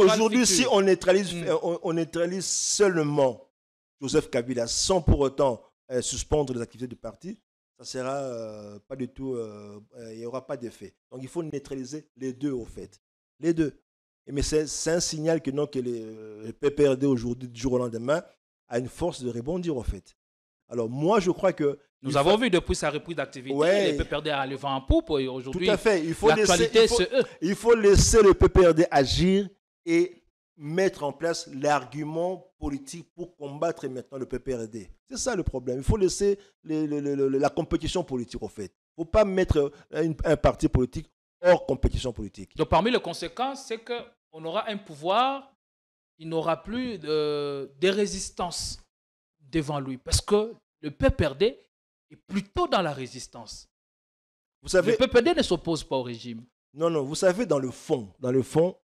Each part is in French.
aujourd'hui, si on neutralise seulement Joseph Kabila sans pour autant suspendre les activités du parti, ça sera pas du tout, il n'y aura pas d'effet. Donc il faut neutraliser les deux au fait. Les deux. Mais c'est un signal que, non, que le PPRD aujourd'hui, du jour au lendemain, a une force de rebondir au fait. Alors moi je crois que... Nous avons vu depuis sa reprise d'activité, le PPRD a le vent en poupe et aujourd'hui, tout à fait. l'actualité c'est eux. Il faut laisser le PPRD agir et mettre en place l'argument politique pour combattre maintenant le PPRD. C'est ça le problème. Il faut laisser la compétition politique, au fait. Il ne faut pas mettre un parti politique hors compétition politique. Donc, parmi les conséquences, c'est qu'on aura un pouvoir, il n'aura plus de résistance devant lui. Parce que le PPRD est plutôt dans la résistance. Vous savez, le PPRD ne s'oppose pas au régime. Non, vous savez, dans le fond,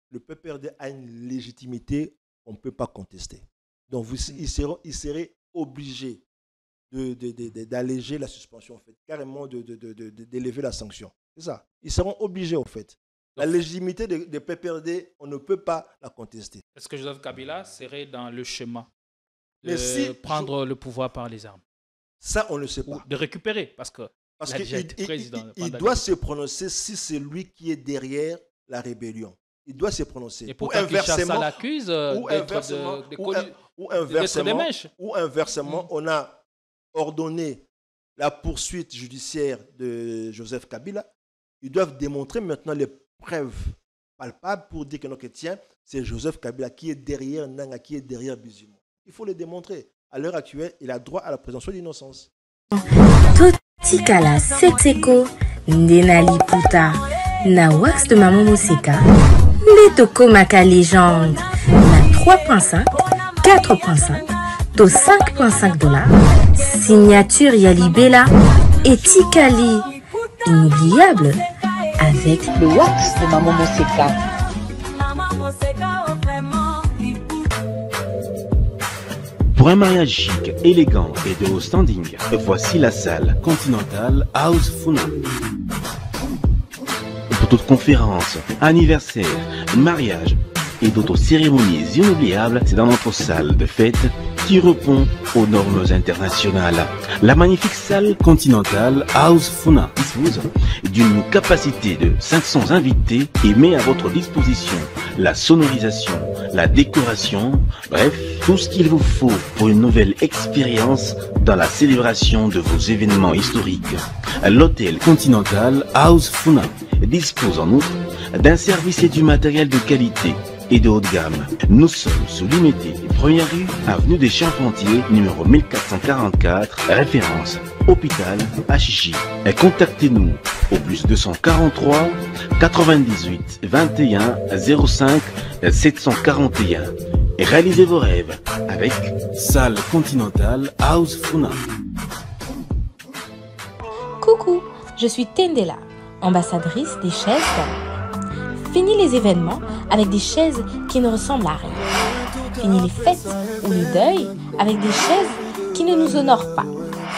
le PPRD a une légitimité qu'on ne peut pas contester. Donc, il serait obligé d'alléger la suspension, en fait, carrément d'élever la sanction. C'est ça. Ils seront obligés, en fait. La légitimité des PPRD, on ne peut pas la contester. Est-ce que Joseph Kabila serait dans le schéma de prendre le pouvoir par les armes? Ça, on ne le sait pas. Ou de récupérer, parce qu'il doit se prononcer si c'est lui qui est derrière la rébellion. Il doit se prononcer. Et pourtant, Kinshasa l'accuse ou inversement, on a ordonné la poursuite judiciaire de Joseph Kabila. Ils doivent démontrer maintenant les preuves palpables pour dire que, non, que tiens, c'est Joseph Kabila qui est derrière Nanga, qui est derrière Bizumo. Il faut le démontrer. À l'heure actuelle, il a droit à la présomption d'innocence. Totikala Setseko Ndenali Puta na wax de Maman Moseka Metoko Maka légende na 3.5 4.5 to 5.5 $. Signature Yalibela et Tikali inoubliable avec le wax de Maman Moseka. Pour un mariage chic, élégant et de haut standing, voici la salle Continental House Funa. Pour toute conférence, anniversaire, mariage et d'autres cérémonies inoubliables, c'est dans notre salle de fête qui répond aux normes internationales. La magnifique salle Continental House Funa dispose d'une capacité de 500 invités et met à votre disposition la sonorisation, la décoration, bref, tout ce qu'il vous faut pour une nouvelle expérience dans la célébration de vos événements historiques. L'hôtel Continental House Funa dispose en outre d'un service et du matériel de qualité et de haut de gamme. Nous sommes sous l'unité première rue, avenue des Charpentiers, numéro 1444, référence hôpital Achichi. Contactez-nous au plus 243 98 21 05 741 et réalisez vos rêves avec Salle Continental House Funa. Coucou, je suis Tendela, ambassadrice des chaises d'or. Fini les événements avec des chaises qui ne ressemblent à rien. Fini les fêtes ou le deuil avec des chaises qui ne nous honorent pas.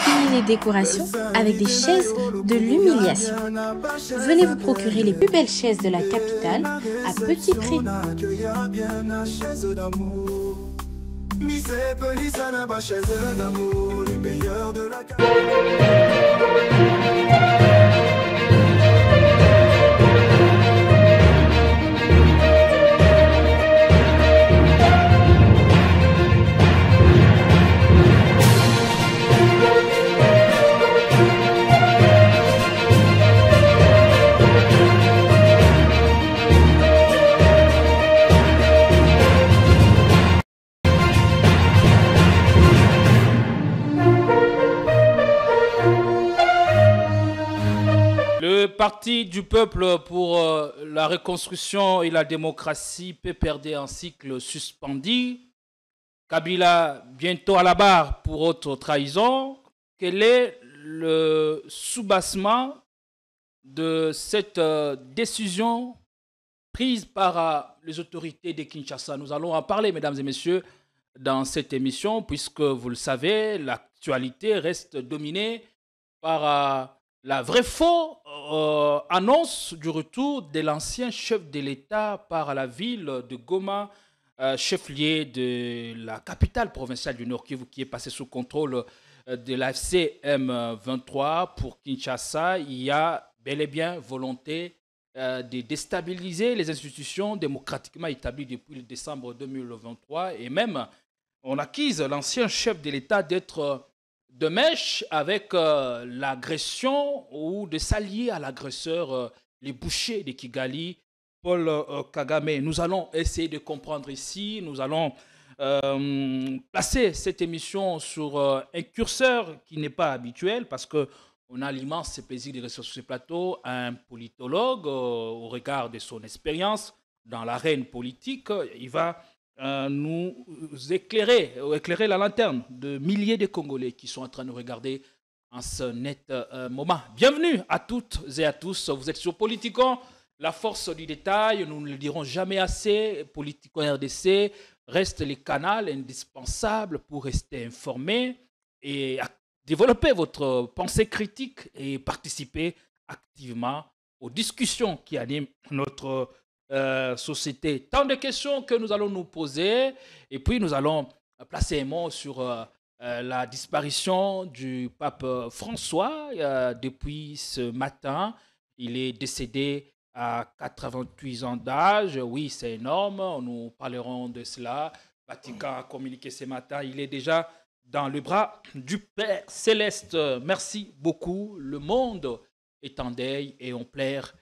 Fini les décorations avec des chaises de l'humiliation. Venez vous procurer les plus belles chaises de la capitale à petit prix. Le Parti du peuple pour la reconstruction et la démocratie PPRD en cycle suspendu. Kabila bientôt à la barre pour autre trahison. Quel est le soubassement de cette décision prise par les autorités de Kinshasa? Nous allons en parler, mesdames et messieurs, dans cette émission, puisque vous le savez, l'actualité reste dominée par la vraie faux annonce du retour de l'ancien chef de l'État par la ville de Goma, chef-lieu de la capitale provinciale du Nord Kivu, qui est passé sous contrôle de l'AFC M23 pour Kinshasa. Il y a bel et bien volonté de déstabiliser les institutions démocratiquement établies depuis le décembre 2023 et même on accuse l'ancien chef de l'État d'être de mèche avec l'agression ou de s'allier à l'agresseur, les bouchers de Kigali, Paul Kagame. Nous allons essayer de comprendre ici, nous allons placer cette émission sur un curseur qui n'est pas habituel parce qu'on a l'immense plaisir de recevoir sur ce plateau un politologue au regard de son expérience dans l'arène politique. Il va nous éclairer la lanterne de milliers de Congolais qui sont en train de nous regarder en ce net moment. Bienvenue à toutes et à tous. Vous êtes sur Politicon, la force du détail. Nous ne le dirons jamais assez. Politicon RDC reste les canaux indispensables pour rester informé et développer votre pensée critique et participer activement aux discussions qui animent notre société. Tant de questions que nous allons nous poser et puis nous allons placer un mot sur la disparition du pape François depuis ce matin. Il est décédé à 88 ans d'âge. Oui, c'est énorme. Nous parlerons de cela. Vatican a communiqué ce matin. Il est déjà dans le bras du Père Céleste. Merci beaucoup. Le monde est en deuil et on plaire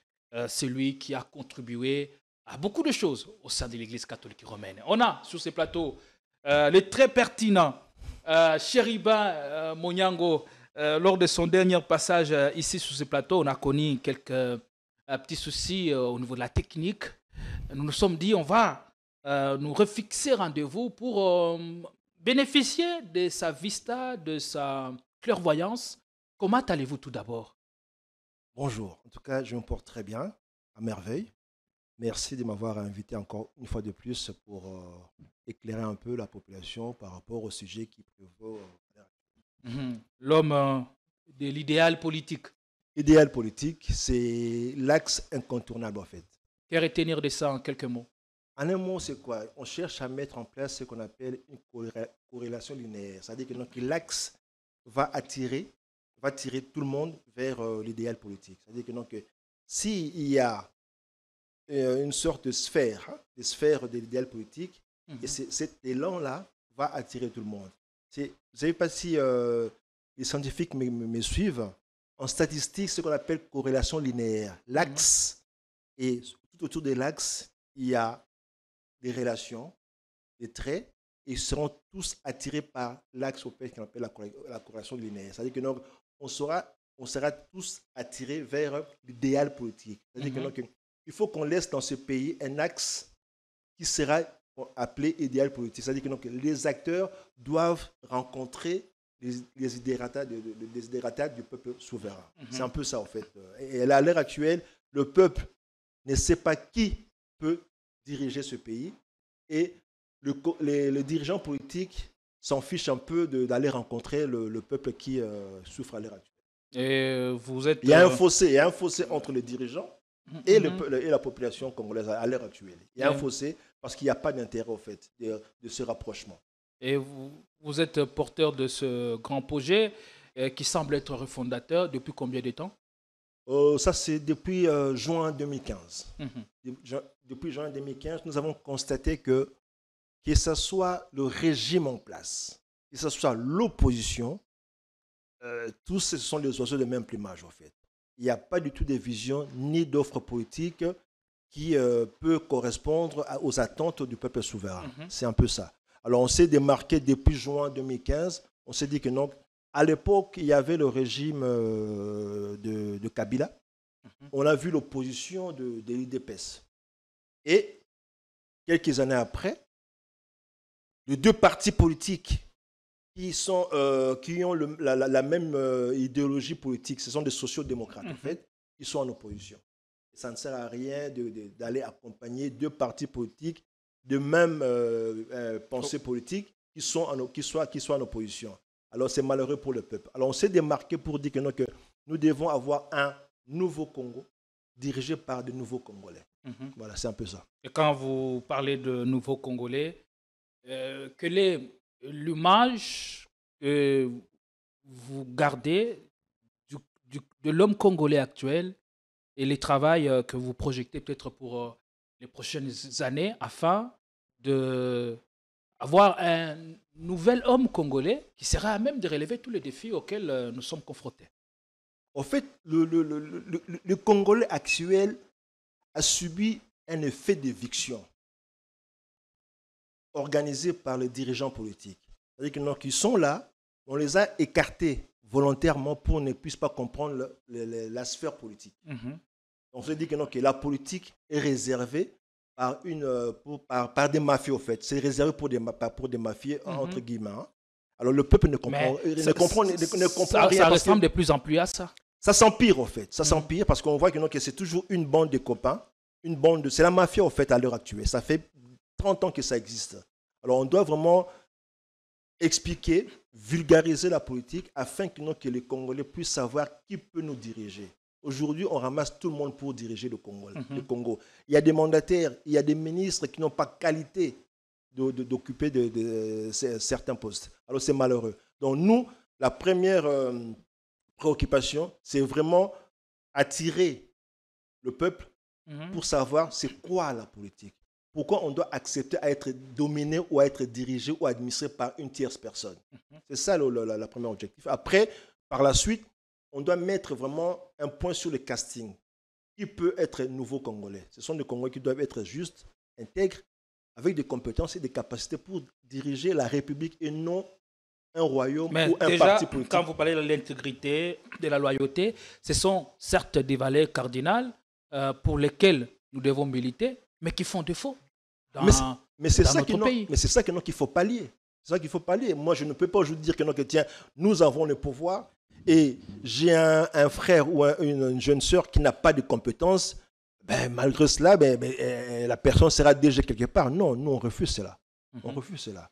celui qui a contribué à beaucoup de choses au sein de l'Église catholique romaine. On a sur ces plateaux le très pertinent Chériba Monyango. Lors de son dernier passage ici sur ce plateau, on a connu quelques petits soucis au niveau de la technique. Nous nous sommes dit on va nous refixer rendez-vous pour bénéficier de sa vista, de sa clairvoyance. Comment allez-vous tout d'abord? Bonjour. En tout cas, je me porte très bien, à merveille. Merci de m'avoir invité encore une fois de plus pour éclairer un peu la population par rapport au sujet qui prévaut. L'homme de l'idéal politique. L'idéal politique, c'est l'axe incontournable en fait. Que retenir de ça en quelques mots? En un mot, c'est quoi? On cherche à mettre en place ce qu'on appelle une corrélation linéaire. C'est-à-dire que l'axe va tirer tout le monde vers l'idéal politique. C'est-à-dire que s'il y a une sorte de sphère de l'idéal politique, et cet élan-là va attirer tout le monde. Vous ne savez pas si les scientifiques me suivent. En statistique, ce qu'on appelle corrélation linéaire. L'axe, et tout autour de l'axe, il y a des relations, des traits, et ils seront tous attirés par l'axe qu'on appelle la corrélation linéaire. C'est-à-dire que on sera tous attirés vers l'idéal politique. C'est-à-dire que il faut qu'on laisse dans ce pays un axe qui sera appelé idéal politique. C'est-à-dire que les acteurs doivent rencontrer les desiderata du peuple souverain. C'est un peu ça, en fait. Et à l'heure actuelle, le peuple ne sait pas qui peut diriger ce pays. Et les dirigeants politiques s'en fichent un peu d'aller rencontrer le peuple qui souffre à l'heure actuelle. Et vous êtes, il y a un fossé entre les dirigeants et la population congolaise à l'heure actuelle. Il y a un fossé parce qu'il n'y a pas d'intérêt, au fait, de ce rapprochement. Et vous êtes porteur de ce grand projet qui semble être refondateur depuis combien de temps? Ça, c'est depuis juin 2015. Depuis juin 2015, nous avons constaté que ce soit le régime en place, que ce soit l'opposition, tous ce sont les oiseaux de même plumage, en fait. Il n'y a pas du tout de vision ni d'offre politique qui peut correspondre aux attentes du peuple souverain. C'est un peu ça. Alors, on s'est démarqué depuis juin 2015. On s'est dit que non. À l'époque, il y avait le régime de Kabila. On a vu l'opposition de l'UDPS. Et quelques années après, les deux partis politiques qui ont la même idéologie politique, ce sont des sociodémocrates, en fait, qui sont en opposition. Et ça ne sert à rien d'aller accompagner deux partis politiques de même pensée politique qui soient en opposition. Alors, c'est malheureux pour le peuple. Alors, on s'est démarqué pour dire que nous devons avoir un nouveau Congo dirigé par de nouveaux Congolais. Voilà, c'est un peu ça. Et quand vous parlez de nouveaux Congolais, quelle est l'image que vous gardez de l'homme congolais actuel et les travaux que vous projetez peut-être pour les prochaines années afin d'avoir un nouvel homme congolais qui sera à même de relever tous les défis auxquels nous sommes confrontés? En fait, le Congolais actuel a subi un effet d'éviction organisé par les dirigeants politiques. C'est-à-dire qu'ils sont là, on les a écartés volontairement pour ne puissent pas comprendre la sphère politique. On se dit que la politique est réservée par des mafieux, en fait. C'est réservé pour des mafieux, entre guillemets. Hein. Alors le peuple ne comprend rien. Ça ressemble de plus en plus à ça. Ça s'empire, en fait. Ça s'empire parce qu'on voit que c'est toujours une bande de copains. C'est la mafia, en fait, à l'heure actuelle. Ça fait 30 ans que ça existe. Alors on doit vraiment expliquer, vulgariser la politique afin que les Congolais puissent savoir qui peut nous diriger. Aujourd'hui, on ramasse tout le monde pour diriger le Congo. Il y a des mandataires, il y a des ministres qui n'ont pas qualité d'occuper certains postes. Alors c'est malheureux. Donc nous, la première préoccupation, c'est vraiment attirer le peuple pour savoir c'est quoi la politique. Pourquoi on doit accepter à être dominé ou à être dirigé ou administré par une tierce personne. C'est ça le premier objectif. Après, par la suite, on doit mettre vraiment un point sur le casting. Qui peut être nouveau Congolais? Ce sont des Congolais qui doivent être justes, intègres, avec des compétences et des capacités pour diriger la République et non un royaume ou un parti politique. Quand vous parlez de l'intégrité, de la loyauté, ce sont certes des valeurs cardinales pour lesquelles nous devons militer, mais qui font défaut dans notre pays. Mais c'est ça qu'il faut pallier. C'est ça qu'il faut pallier. Moi, je ne peux pas aujourd'hui dire que tiens, nous avons le pouvoir et j'ai un frère ou une jeune sœur qui n'a pas de compétences. Malgré cela, la personne sera déjà quelque part. Non, nous, on refuse cela. On refuse cela.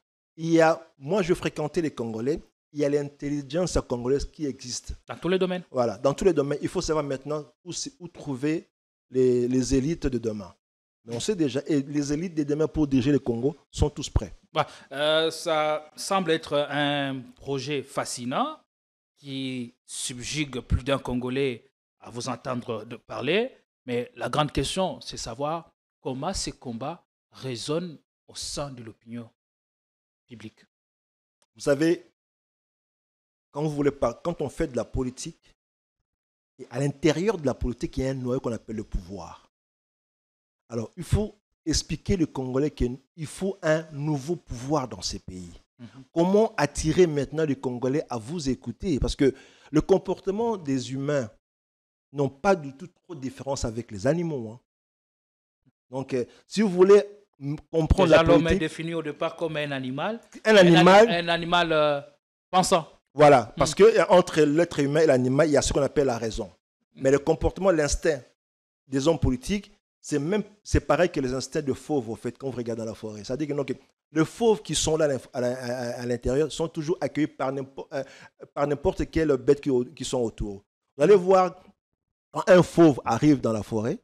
Moi, je fréquentais les Congolais. Il y a l'intelligence congolaise qui existe. Dans tous les domaines. Voilà, dans tous les domaines. Il faut savoir maintenant où trouver les élites de demain. Mais on sait déjà, et les élites de demain pour diriger le Congo sont tous prêts. Ça semble être un projet fascinant qui subjugue plus d'un Congolais à vous entendre parler. Mais la grande question, c'est savoir comment ces combats résonnent au sein de l'opinion publique. Vous savez, quand on fait de la politique, et à l'intérieur de la politique, il y a un noyau qu'on appelle le pouvoir. Alors, il faut expliquer aux Congolais qu'il faut un nouveau pouvoir dans ces pays. Comment attirer maintenant les Congolais à vous écouter? Parce que le comportement des humains n'ont pas du tout trop de différence avec les animaux. Hein. Donc, si vous voulez comprendre la politique... L'homme est défini au départ comme un animal. Un animal pensant. Voilà, parce qu'entre l'être humain et l'animal, il y a ce qu'on appelle la raison. Mais le comportement, l'instinct des hommes politiques, c'est pareil que les instincts de fauves, au fait, quand on regarde dans la forêt. C'est-à-dire que les fauves qui sont là à l'intérieur sont toujours accueillis par n'importe quelle bête qui sont autour. Vous allez voir, quand un fauve arrive dans la forêt,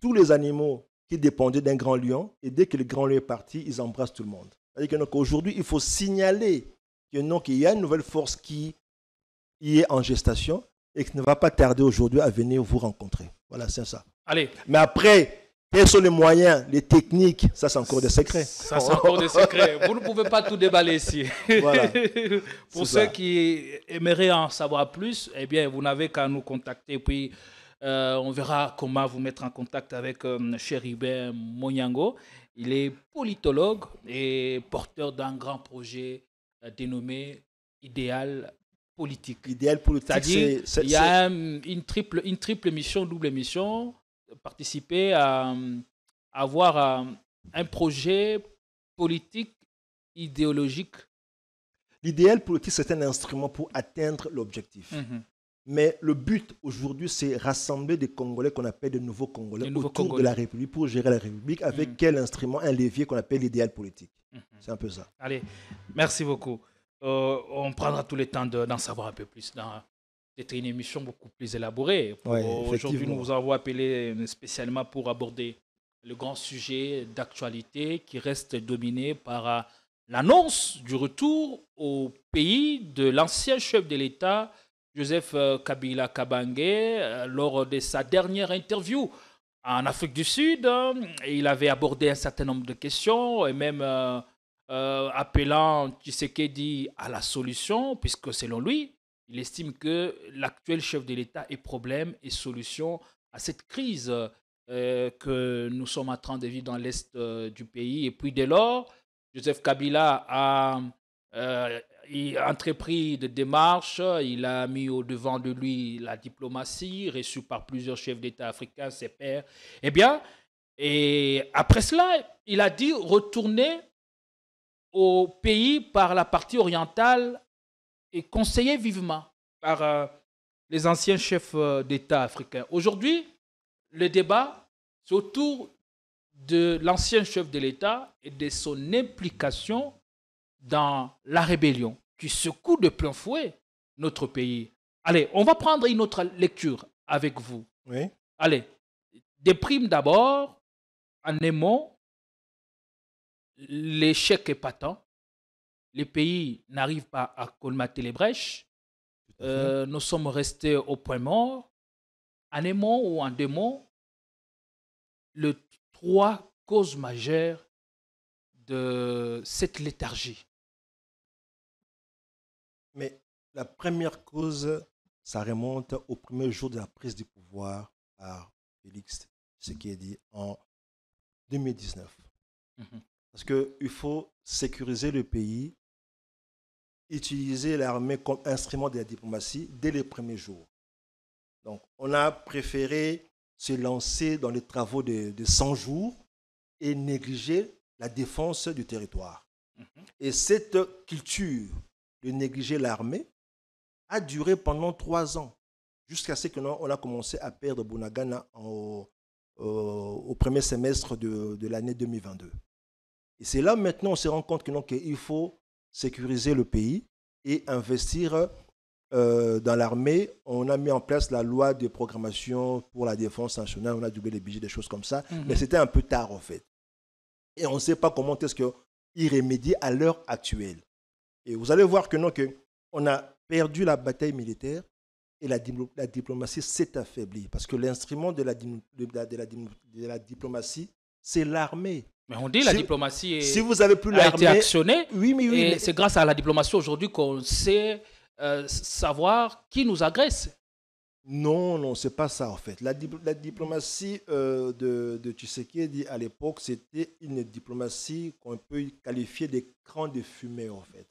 tous les animaux qui dépendaient d'un grand lion, et dès que le grand lion est parti, ils embrassent tout le monde. C'est-à-dire qu'aujourd'hui, il faut signaler qu'il y a une nouvelle force qui est en gestation et qui ne va pas tarder aujourd'hui à venir vous rencontrer. Voilà, c'est ça. Allez. Mais après, quels sont les moyens, les techniques? Ça, c'est encore des secrets. Ça, c'est encore des secrets. Vous ne pouvez pas tout déballer ici. Voilà. Pour ceux qui aimeraient en savoir plus, eh bien, vous n'avez qu'à nous contacter. Puis, on verra comment vous mettre en contact avec Chéribin Monyango. Il est politologue et porteur d'un grand projet dénommé Idéal politique. Idéal politique, c'est-à-dire il y a une triple mission, double mission, participer à avoir un projet politique, idéologique. L'idéal politique, c'est un instrument pour atteindre l'objectif. Mais le but aujourd'hui, c'est rassembler des Congolais qu'on appelle de nouveaux Congolais autour de la République pour gérer la République avec quel instrument, un levier qu'on appelle l'idéal politique. C'est un peu ça. Allez, merci beaucoup. On prendra tout le temps d'en savoir un peu plus dans C'était une émission beaucoup plus élaborée. Ouais, aujourd'hui, nous vous avons appelé spécialement pour aborder le grand sujet d'actualité qui reste dominé par l'annonce du retour au pays de l'ancien chef de l'État, Joseph Kabila Kabange, lors de sa dernière interview en Afrique du Sud. Il avait abordé un certain nombre de questions et même appelant Tshisekedi à la solution, puisque selon lui, il estime que l'actuel chef de l'État est problème et solution à cette crise que nous sommes en train de vivre dans l'Est du pays. Et puis dès lors, Joseph Kabila a entrepris des démarches, il a mis au devant de lui la diplomatie, reçue par plusieurs chefs d'État africains, ses pairs. Eh bien, et après cela, il a dit retourner au pays par la partie orientale et conseillé vivement par les anciens chefs d'État africains. Aujourd'hui, le débat, c'est autour de l'ancien chef de l'État et de son implication dans la rébellion qui secoue de plein fouet notre pays. Allez, on va prendre une autre lecture avec vous. Oui. Allez, déprime d'abord, en aimant, l'échec épatant. Les pays n'arrivent pas à colmater les brèches. Nous sommes restés au point mort. En aimant ou en démon, les trois causes majeures de cette léthargie. Mais la première cause, ça remonte au premier jour de la prise du pouvoir par Félix Tshisekedi en 2019. Parce qu'il faut sécuriser le pays, utiliser l'armée comme instrument de la diplomatie dès les premiers jours. Donc, on a préféré se lancer dans les travaux de 100 jours et négliger la défense du territoire. Et cette culture de négliger l'armée a duré pendant 3 ans, jusqu'à ce qu'on a commencé à perdre Bunagana au premier semestre de l'année 2022. Et c'est là maintenant on se rend compte qu'il faut sécuriser le pays et investir dans l'armée. On a mis en place la loi de programmation pour la défense nationale, on a doublé les budgets, des choses comme ça, mais c'était un peu tard en fait. Et on ne sait pas comment est-ce qu'il remédie à l'heure actuelle. Et vous allez voir que on a perdu la bataille militaire et la diplomatie s'est affaiblie. Parce que l'instrument de la diplomatie, c'est l'armée. Mais on dit la diplomatie si vous avez plus a été actionnée. Oui, et c'est grâce à la diplomatie aujourd'hui qu'on sait savoir qui nous agresse. Non, c'est pas ça en fait. La diplomatie de Tshisekedi à l'époque, c'était une diplomatie qu'on peut qualifier d'écran de fumée en fait.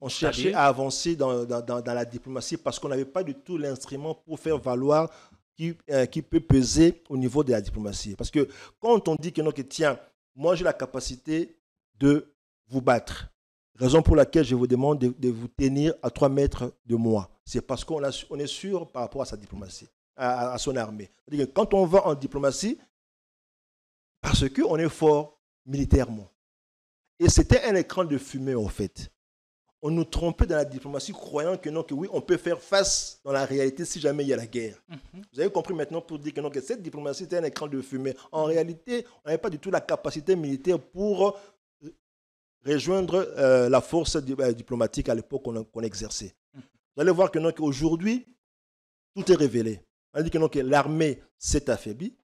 On cherchait à avancer dans la diplomatie parce qu'on n'avait pas du tout l'instrument pour faire valoir qui peut peser au niveau de la diplomatie. Parce que quand on dit que tiens, moi j'ai la capacité de vous battre, raison pour laquelle je vous demande de vous tenir à 3 mètres de moi, c'est parce qu'on est sûr par rapport à sa diplomatie, à son armée. C'est-à-dire que quand on va en diplomatie, parce qu'on est fort militairement. Et c'était un écran de fumée en fait. On nous trompait dans la diplomatie croyant que oui, on peut faire face dans la réalité si jamais il y a la guerre. Vous avez compris maintenant pour dire que cette diplomatie était un écran de fumée. En réalité, on n'avait pas du tout la capacité militaire pour rejoindre la force diplomatique à l'époque qu'on exerçait. Vous allez voir qu'aujourd'hui, tout est révélé. On dit que l'armée s'est affaiblie.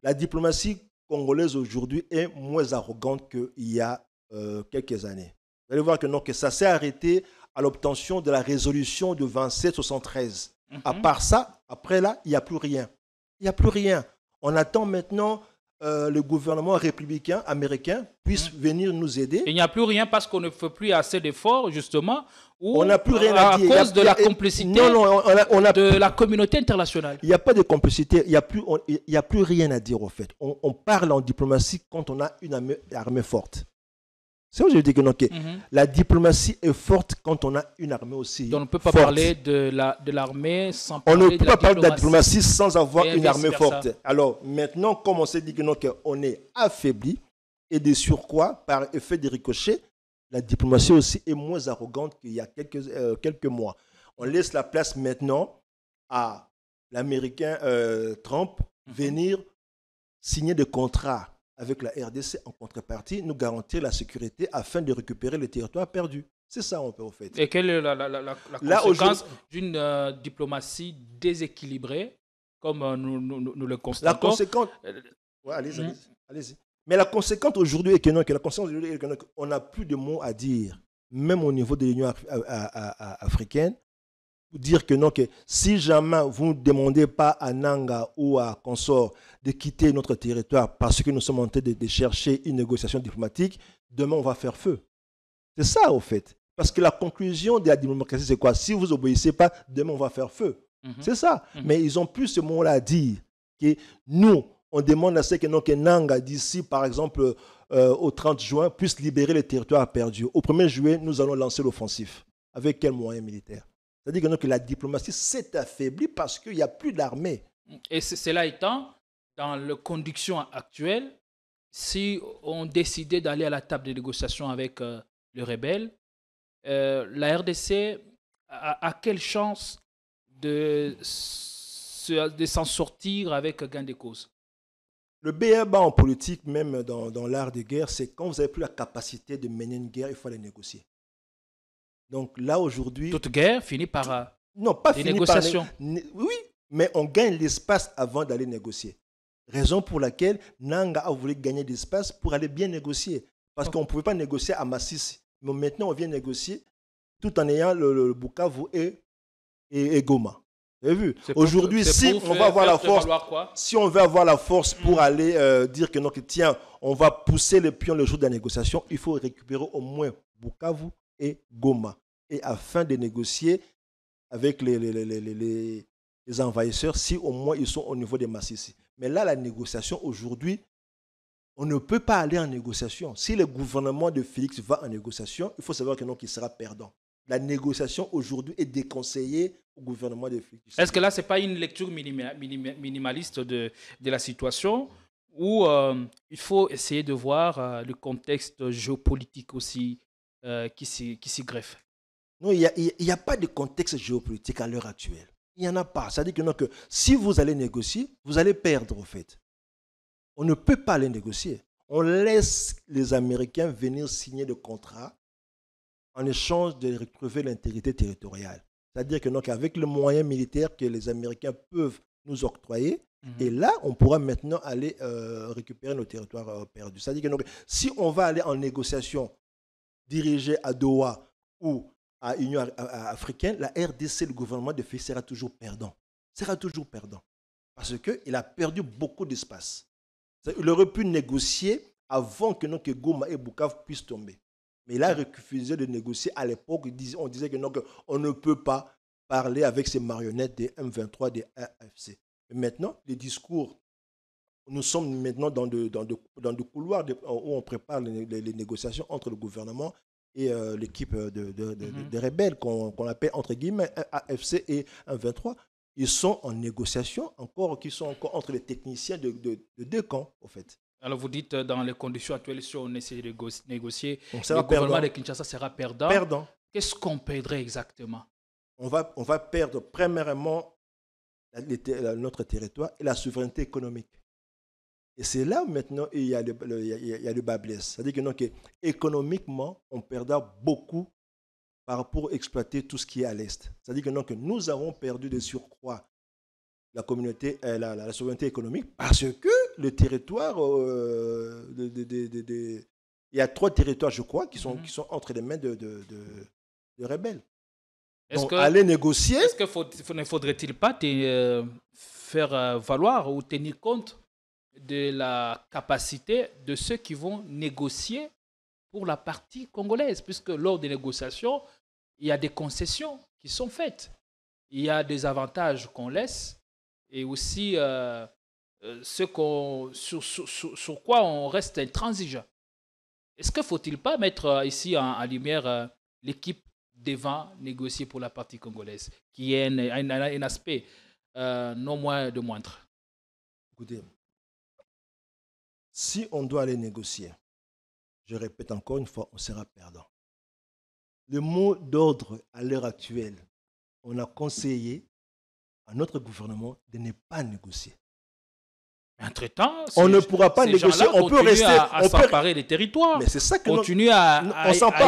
La diplomatie congolaise aujourd'hui est moins arrogante qu'il y a quelques années. Vous allez voir que ça s'est arrêté à l'obtention de la résolution de 2773. À part ça, après là, il n'y a plus rien. Il n'y a plus rien. On attend maintenant le gouvernement républicain américain puisse venir nous aider. Il n'y a plus rien parce qu'on ne fait plus assez d'efforts, justement, ou on n'a plus rien à dire. Cause de la complicité de la communauté internationale. Il n'y a pas de complicité, il n'y a plus rien à dire, au fait. On parle en diplomatie quand on a une armée forte. C'est où je dis que la diplomatie est forte quand on a une armée aussi. Donc on ne peut pas forte. Parler de l'armée sans parler de la diplomatie. On ne peut pas parler de la diplomatie sans avoir une armée forte. Ça. Alors maintenant, comme on s'est dit qu'on est affaibli, et de surcroît, par effet de ricochet, la diplomatie aussi est moins arrogante qu'il y a quelques mois. On laisse la place maintenant à l'Américain Trump venir signer des contrats avec la RDC en contrepartie, nous garantir la sécurité afin de récupérer les territoires perdus. C'est ça, on peut en fait. Et quelle est la conséquence d'une diplomatie déséquilibrée, comme nous le constatons? La conséquence... Ouais, allez-y. Mais la conséquence aujourd'hui est que on n'a plus de mots à dire, même au niveau de l'Union africaine, pour dire que si jamais vous ne demandez pas à Nanga ou à Consort de quitter notre territoire parce que nous sommes en train de chercher une négociation diplomatique, demain on va faire feu. C'est ça, au fait. Parce que la conclusion de la démocratie, c'est quoi? Si vous n'obéissez pas, demain, on va faire feu. C'est ça. Mais ils ont plus ce mot-là à dire. Que nous, on demande à ce que Nanga, d'ici, par exemple, au 30 juin, puisse libérer les territoires perdus. Au 1er juillet, nous allons lancer l'offensif. Avec quels moyens militaires? C'est-à-dire que la diplomatie s'est affaiblie parce qu'il n'y a plus d'armée. Et cela étant, dans la conduction actuelle, si on décidait d'aller à la table de négociation avec... le rebelle, la RDC a quelle chance de s'en sortir avec gain de cause? Le BABA en politique, même dans l'art de guerre, c'est quand vous n'avez plus la capacité de mener une guerre, il faut aller négocier. Donc là, aujourd'hui... Toute guerre finit par non, pas des négociations. Oui, mais on gagne l'espace avant d'aller négocier. Raison pour laquelle Nanga a voulu gagner de l'espace pour aller bien négocier. Parce qu'on ne pouvait pas négocier à Massissi. Mais maintenant, on vient négocier tout en ayant le Bukavu et Goma. Vous avez vu? Aujourd'hui, si on veut avoir la force, si on veut avoir la force pour aller dire que tiens, on va pousser les pions le jour de la négociation, il faut récupérer au moins Bukavu et Goma. Et afin de négocier avec les envahisseurs, si au moins ils sont au niveau des Massissi. Mais là, la négociation aujourd'hui, on ne peut pas aller en négociation. Si le gouvernement de Félix va en négociation, il faut savoir qu'il sera perdant. La négociation aujourd'hui est déconseillée au gouvernement de Félix. Est-ce que là, ce n'est pas une lecture minimaliste de la situation où il faut essayer de voir le contexte géopolitique aussi qui s'y greffe? Non, il n'y a pas de contexte géopolitique à l'heure actuelle. Il n'y en a pas. C'est-à-dire que si vous allez négocier, vous allez perdre, en fait. On ne peut pas les négocier. On laisse les Américains venir signer des contrats en échange de retrouver l'intégrité territoriale. C'est-à-dire qu'avec le moyen militaire que les Américains peuvent nous octroyer, et là, on pourra maintenant aller récupérer nos territoires perdus. C'est-à-dire que si on va aller en négociation dirigée à Doha ou à l'Union africaine, la RDC, le gouvernement de Félix, sera toujours perdant. Parce qu'il a perdu beaucoup d'espace. Il aurait pu négocier avant que Goma et Bukavu puissent tomber. Mais il a refusé de négocier. À l'époque, on disait qu'on ne peut pas parler avec ces marionnettes des M23, des AFC. Mais maintenant, les discours, nous sommes maintenant dans de couloirs où on prépare les négociations entre le gouvernement et l'équipe de rebelles qu'on appelle entre guillemets AFC et M23. Ils sont en négociation qui sont encore entre les techniciens de deux camps, au fait. Alors vous dites, dans les conditions actuelles, si on essaie de négocier, le gouvernement de Kinshasa sera perdant. Qu'est-ce qu'on perdrait exactement? On va perdre premièrement notre territoire et la souveraineté économique. Et c'est là maintenant il y a le bas blesse. C'est-à-dire que économiquement, on perdra beaucoup pour exploiter tout ce qui est à l'Est. C'est-à-dire que nous avons perdu de surcroît la communauté, la souveraineté économique parce que le territoire, il y a 3 territoires, je crois, qui sont entre les mains de rebelles. Donc, aller négocier... Est-ce que ne faudrait-il pas faire valoir ou tenir compte de la capacité de ceux qui vont négocier pour la partie congolaise, puisque lors des négociations, il y a des concessions qui sont faites. Il y a des avantages qu'on laisse et aussi sur quoi on reste intransigeant. Est-ce qu'il ne faut-il pas mettre ici en lumière l'équipe devant négocier pour la partie congolaise, qui est un aspect non moins de moindre? Écoutez, si on doit aller négocier, je répète encore une fois, on sera perdant. Le mot d'ordre à l'heure actuelle, on a conseillé à notre gouvernement de ne pas négocier. Entre-temps, on ne pourra pas négocier. On peut rester à s'emparer des territoires. Mais c'est ça que continue à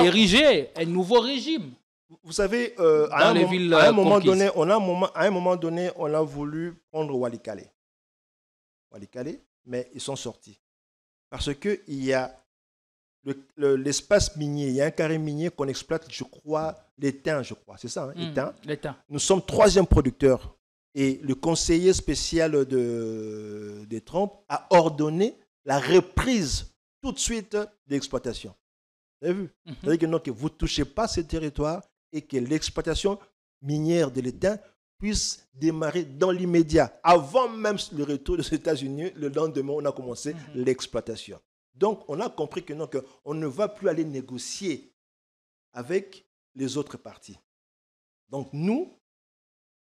ériger un nouveau régime. Vous savez, à un moment donné, on a voulu prendre Walikale, mais ils sont sortis parce que il y a l'espace minier, il y a un carré minier qu'on exploite, je crois, l'étain, c'est ça, hein, l'étain. Nous sommes 3e producteur. Et le conseiller spécial de Trump a ordonné la reprise tout de suite de l'exploitation. Vous avez vu? C'est-à-dire que vous ne touchez pas ces territoires et que l'exploitation minière de l'étain puisse démarrer dans l'immédiat. Avant même le retour des États-Unis, le lendemain, on a commencé l'exploitation. Donc, on a compris que non, qu'on ne va plus aller négocier avec les autres parties. Donc, nous,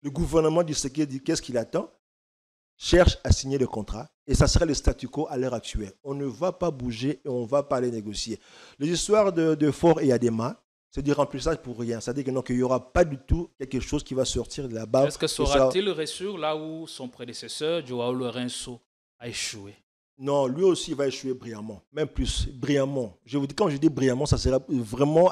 le gouvernement du Tshisekedi, qu'est-ce qu'il attend? Cherche à signer le contrat et ça sera le statu quo à l'heure actuelle. On ne va pas bouger et on ne va pas aller négocier. Les histoires de Fort et Adema, c'est du remplissage pour rien. C'est-à-dire qu'il n'y aura pas du tout quelque chose qui va sortir de là-bas. Est-ce que sera-t-il réussir là où son prédécesseur, Joao Lourenço, a échoué? Non, lui aussi va échouer brillamment, même plus, brillamment. Je vous dis, quand je dis brillamment, ça sera vraiment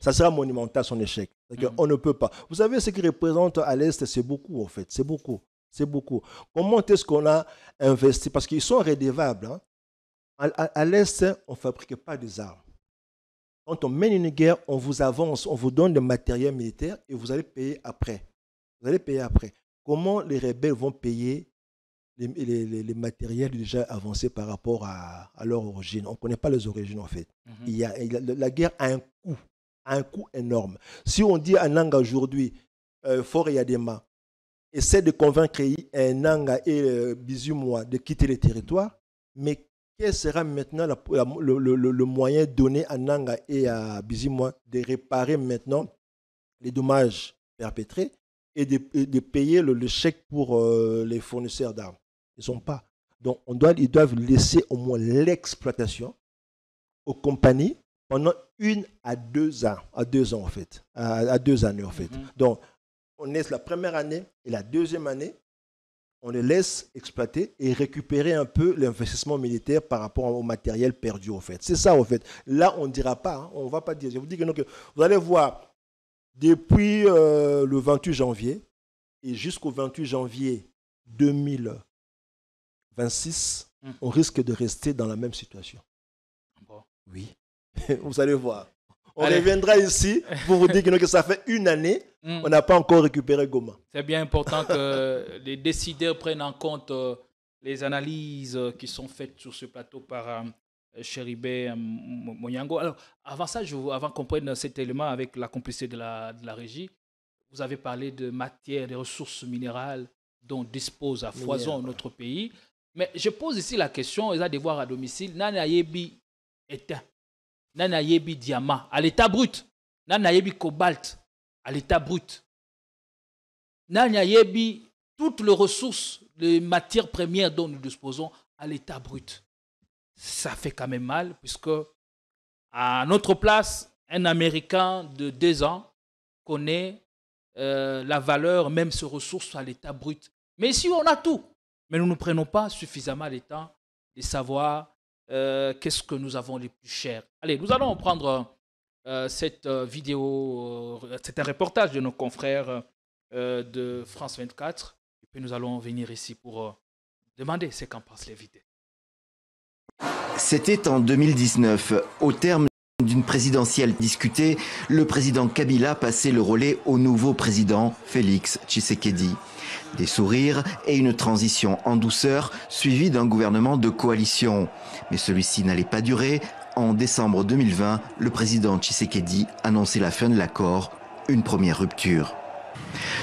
ça sera monumental son échec. On ne peut pas. Vous savez, ce qui représente à l'Est, c'est beaucoup en fait, c'est beaucoup. Comment est-ce qu'on a investi? Parce qu'ils sont redevables. Hein. À l'Est, on ne fabrique pas des armes. Quand on mène une guerre, on vous avance, on vous donne des matériels militaires et vous allez payer après. Comment les rebelles vont payer les matériels déjà avancés par rapport à leur origine? On ne connaît pas les origines en fait. La guerre a un coût énorme. Si on dit à Nanga aujourd'hui, Fort et Adema, essaie de convaincre Nanga et Bizumwa de quitter le territoire, mais quel sera maintenant le moyen donné à Nanga et à Bizumwa de réparer maintenant les dommages perpétrés et de payer le chèque pour les fournisseurs d'armes? Ils ne sont pas. Donc, ils doivent laisser au moins l'exploitation aux compagnies pendant 1 à 2 ans. À 2 ans, en fait. À 2 années, en fait. Donc, on laisse la première année et la deuxième année, on les laisse exploiter et récupérer un peu l'investissement militaire par rapport au matériel perdu, en fait. C'est ça, en fait. Là, on ne dira pas. Hein, on ne va pas dire. Je vous dis que vous allez voir, depuis le 28 janvier et jusqu'au 28 janvier 2026, on risque de rester dans la même situation. Bon. Oui. Vous allez voir. On reviendra ici pour vous dire que ça fait 1 année, on n'a pas encore récupéré Goma. C'est bien important que les décideurs prennent en compte les analyses qui sont faites sur ce plateau par Chéribé Monyango. Alors, avant ça, avant qu'on prenne cet élément avec la complicité de la régie, vous avez parlé de matières, de ressources minérales dont dispose à foison notre pays. Mais je pose ici la question, ils ont des devoirs à domicile, Nana Yebi éteint, Nana Yebi diamant à l'état brut, Nana Yebi cobalt à l'état brut, Nana Yebi toutes les ressources, les matières premières dont nous disposons à l'état brut. Ça fait quand même mal, puisque à notre place, un Américain de 2 ans connaît la valeur, même ces ressources à l'état brut. Mais ici, on a tout. Mais nous ne prenons pas suffisamment le temps de savoir qu'est-ce que nous avons les plus chers. Allez, nous allons prendre cette vidéo, c'est un reportage de nos confrères de France 24. Et puis nous allons venir ici pour demander ce qu'en pensent les invités. C'était en 2019. Au terme d'une présidentielle discutée, le président Kabila passait le relais au nouveau président Félix Tshisekedi. Des sourires et une transition en douceur suivie d'un gouvernement de coalition. Mais celui-ci n'allait pas durer. En décembre 2020, le président Tshisekedi annonçait la fin de l'accord, une première rupture.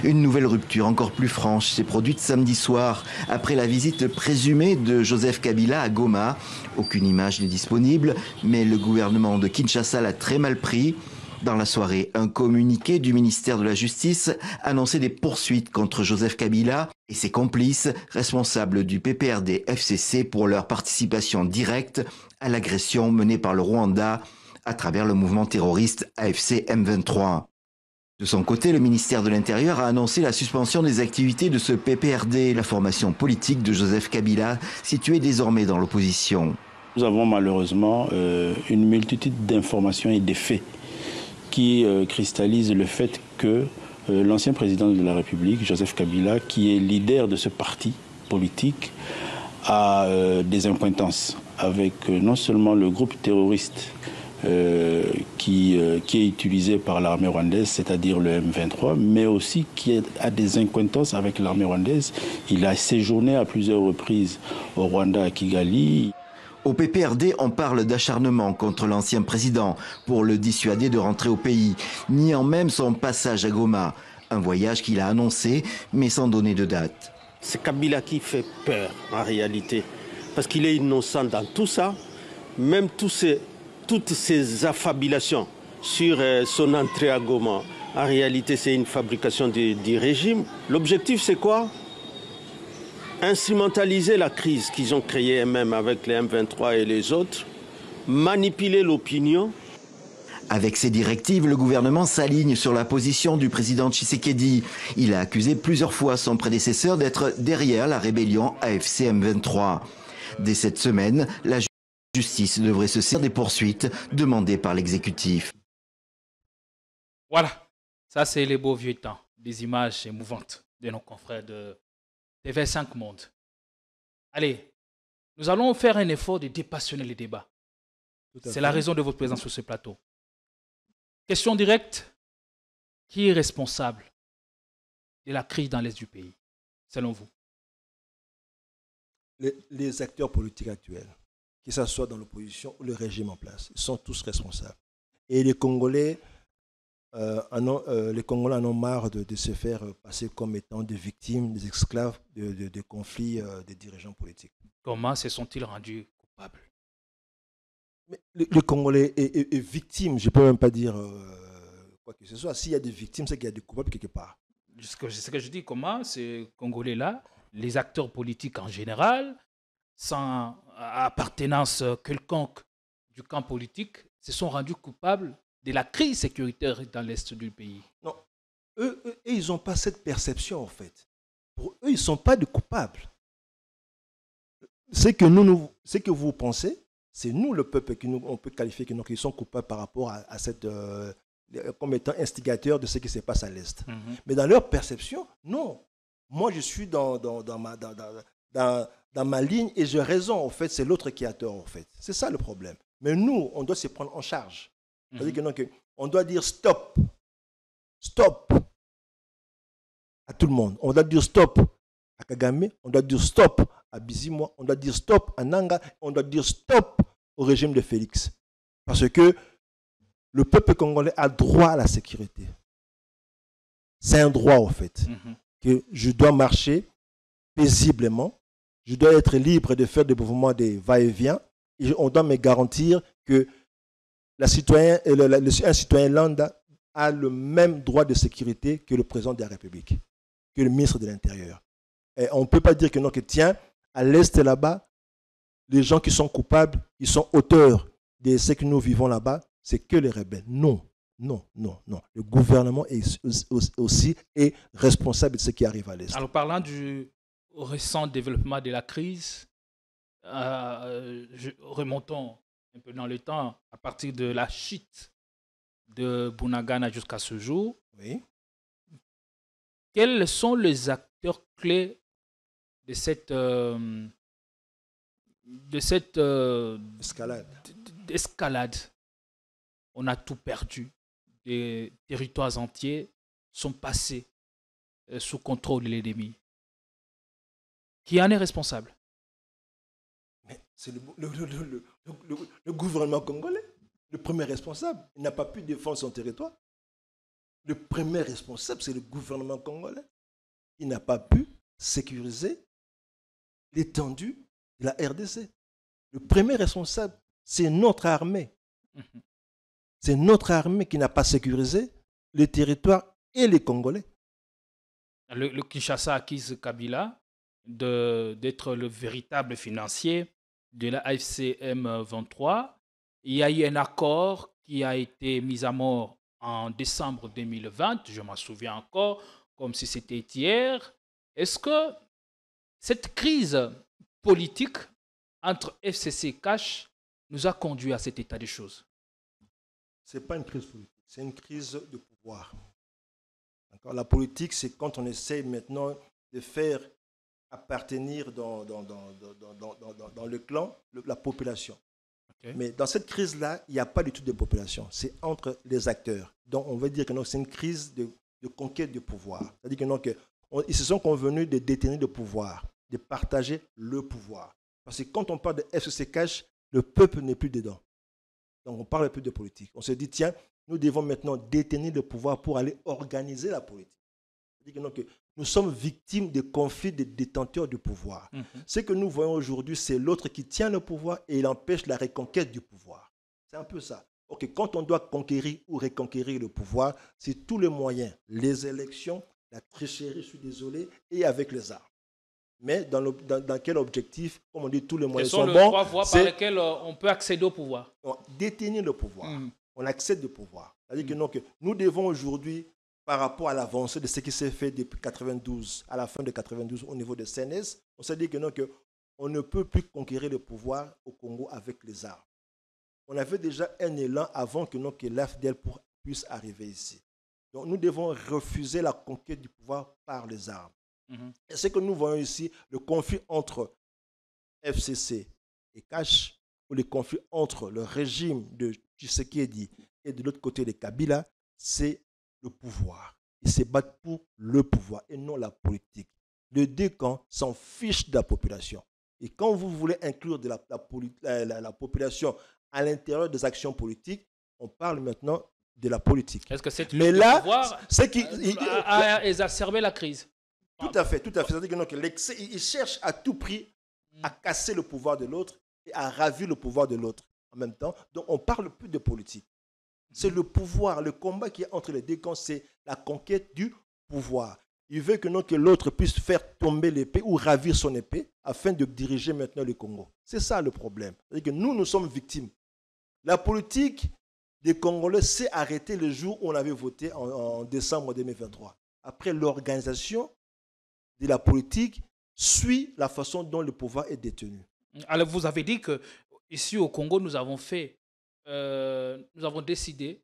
Une nouvelle rupture encore plus franche s'est produite samedi soir après la visite présumée de Joseph Kabila à Goma. Aucune image n'est disponible, mais le gouvernement de Kinshasa l'a très mal pris. Dans la soirée, un communiqué du ministère de la Justice annonçait des poursuites contre Joseph Kabila et ses complices responsables du PPRD-FCC pour leur participation directe à l'agression menée par le Rwanda à travers le mouvement terroriste AFC M23. De son côté, le ministère de l'Intérieur a annoncé la suspension des activités de ce PPRD, la formation politique de Joseph Kabila, située désormais dans l'opposition. Nous avons malheureusement une multitude d'informations et de faits qui cristallisent le fait que l'ancien président de la République, Joseph Kabila, qui est leader de ce parti politique, a des accointances avec non seulement le groupe terroriste qui est utilisé par l'armée rwandaise, c'est-à-dire le M23, mais aussi qui a des accointances avec l'armée rwandaise. Il a séjourné à plusieurs reprises au Rwanda, à Kigali. Au PPRD, on parle d'acharnement contre l'ancien président pour le dissuader de rentrer au pays, niant même son passage à Goma, un voyage qu'il a annoncé mais sans donner de date. C'est Kabila qui fait peur en réalité, parce qu'il est innocent dans tout ça, même toutes ces affabulations sur son entrée à Goma. En réalité, c'est une fabrication du régime. L'objectif, c'est quoi? Instrumentaliser la crise qu'ils ont créée eux-mêmes avec les M23 et les autres, manipuler l'opinion. Avec ces directives, le gouvernement s'aligne sur la position du président Tshisekedi. Il a accusé plusieurs fois son prédécesseur d'être derrière la rébellion AFC M23. Dès cette semaine, la justice devrait se saisir des poursuites demandées par l'exécutif. Voilà, ça c'est les beaux vieux temps, des images émouvantes de nos confrères de TV5 Monde. Allez, nous allons faire un effort de dépassionner les débats. C'est la raison de votre présence sur ce plateau. Question directe, qui est responsable de la crise dans l'est du pays, selon vous? Les acteurs politiques actuels, que ce soit dans l'opposition ou le régime en place, ils sont tous responsables. Et les Congolais en ont marre de se faire passer comme étant des victimes, des esclaves de conflits des dirigeants politiques. Comment se sont-ils rendus coupables? Mais le Congolais est victime, je ne peux même pas dire quoi que ce soit. S'il y a des victimes, c'est qu'il y a des coupables quelque part. Ce que je dis, comment ces Congolais-là, les acteurs politiques en général, sans appartenance quelconque du camp politique, se sont rendus coupables de la crise sécuritaire dans l'est du pays. Non, eux ils n'ont pas cette perception en fait. Pour eux, ils ne sont pas des coupables. Ce que vous pensez, c'est nous, le peuple, on peut qualifier qu'ils sont coupables par rapport à cette, comme étant instigateurs de ce qui se passe à l'Est. Mais dans leur perception, non. Moi, je suis dans ma ligne et j'ai raison. En fait, c'est l'autre qui a tort. En fait. C'est ça le problème. Mais nous, on doit se prendre en charge. C'est-à-dire qu'on doit dire stop. Stop à tout le monde. On doit dire stop à Kagame. On doit dire stop à Bizimwa. On doit dire stop à Nanga. On doit dire stop au régime de Félix. Parce que le peuple congolais a droit à la sécurité. C'est un droit, en fait. Que je dois marcher paisiblement. Je dois être libre de faire des mouvements de va-et-vient. Et on doit me garantir que un citoyen lambda a le même droit de sécurité que le président de la République, que le ministre de l'Intérieur. Et on ne peut pas dire que non, que tiens, à l'Est là-bas, les gens qui sont coupables, ils sont auteurs de ce que nous vivons là-bas, c'est que les rebelles. Non, non, non, non. Le gouvernement aussi est responsable de ce qui arrive à l'Est. Alors, parlant du récent développement de la crise, remontons un peu dans le temps, à partir de la chute de Bunagana jusqu'à ce jour. Oui. Quels sont les acteurs clés de cette escalade? On a tout perdu. Des territoires entiers sont passés sous contrôle de l'ennemi. Qui en est responsable? C'est le gouvernement congolais, le premier responsable. Il n'a pas pu défendre son territoire. Le premier responsable, c'est le gouvernement congolais. Il n'a pas pu sécuriser l'étendue de la RDC. Le premier responsable, c'est notre armée. C'est notre armée qui n'a pas sécurisé les territoires et les Congolais. Le Kinshasa accuse Kabila d'être le véritable financier de la AFC M23. Il y a eu un accord qui a été mis à mort en décembre 2020, je m'en souviens encore, comme si c'était hier. Est-ce que cette crise politique entre FCC et Cash nous a conduit à cet état des choses? Ce n'est pas une crise politique, c'est une crise de pouvoir. La politique, c'est quand on essaie maintenant de faire appartenir dans le clan la population. Okay. Mais dans cette crise-là, il n'y a pas du tout de population. C'est entre les acteurs. Donc, on va dire que c'est une crise de conquête de pouvoir. C'est-à-dire que ils se sont convenus de détenir le pouvoir, de partager le pouvoir. Parce que quand on parle de FCC Cash, le peuple n'est plus dedans. Donc, on ne parle plus de politique. On se dit, tiens, nous devons maintenant détenir le pouvoir pour aller organiser la politique. C'est-à-dire que nous sommes victimes de conflits de détenteurs du pouvoir. Ce que nous voyons aujourd'hui, c'est l'autre qui tient le pouvoir et il empêche la reconquête du pouvoir. C'est un peu ça. Quand on doit conquérir ou reconquérir le pouvoir, c'est tous les moyens. Les élections, la tricherie, je suis désolé, et avec les armes. Mais dans quel objectif? Comme on dit, tous les moyens sont bons. Quelles sont les trois voies par lesquelles on peut accéder au pouvoir? Détenir le pouvoir. On accède au pouvoir. C'est-à-dire que nous devons aujourd'hui, par rapport à l'avancée de ce qui s'est fait depuis 92, à la fin de 92 au niveau de CNS, on s'est dit que on ne peut plus conquérir le pouvoir au Congo avec les armes. On avait déjà un élan avant que l'AFDL puisse arriver ici. Donc nous devons refuser la conquête du pouvoir par les armes. Et ce que nous voyons ici, le conflit entre FCC et Cash, ou le conflit entre le régime de Tshisekedi et de l'autre côté de Kabila, c'est le pouvoir. Ils se battent pour le pouvoir et non la politique. Les deux camps s'en fichent de la population. Et quand vous voulez inclure la population à l'intérieur des actions politiques, on parle maintenant de la politique. Est-ce que cette lutte de pouvoir a exacerbé la crise? Tout à fait. C'est-à-dire que l'excès, il cherche à tout prix à casser le pouvoir de l'autre et à ravir le pouvoir de l'autre en même temps. Donc, on ne parle plus de politique. C'est le pouvoir, le combat qui est entre les deux camps, c'est la conquête du pouvoir. Il veut que l'autre puisse faire tomber l'épée ou ravir son épée afin de diriger maintenant le Congo. C'est ça le problème. C'est-à-dire que nous sommes victimes. La politique des Congolais s'est arrêtée le jour où on avait voté en décembre 2023. Après, l'organisation de la politique suit la façon dont le pouvoir est détenu. Alors, vous avez dit qu'ici au Congo, nous avons décidé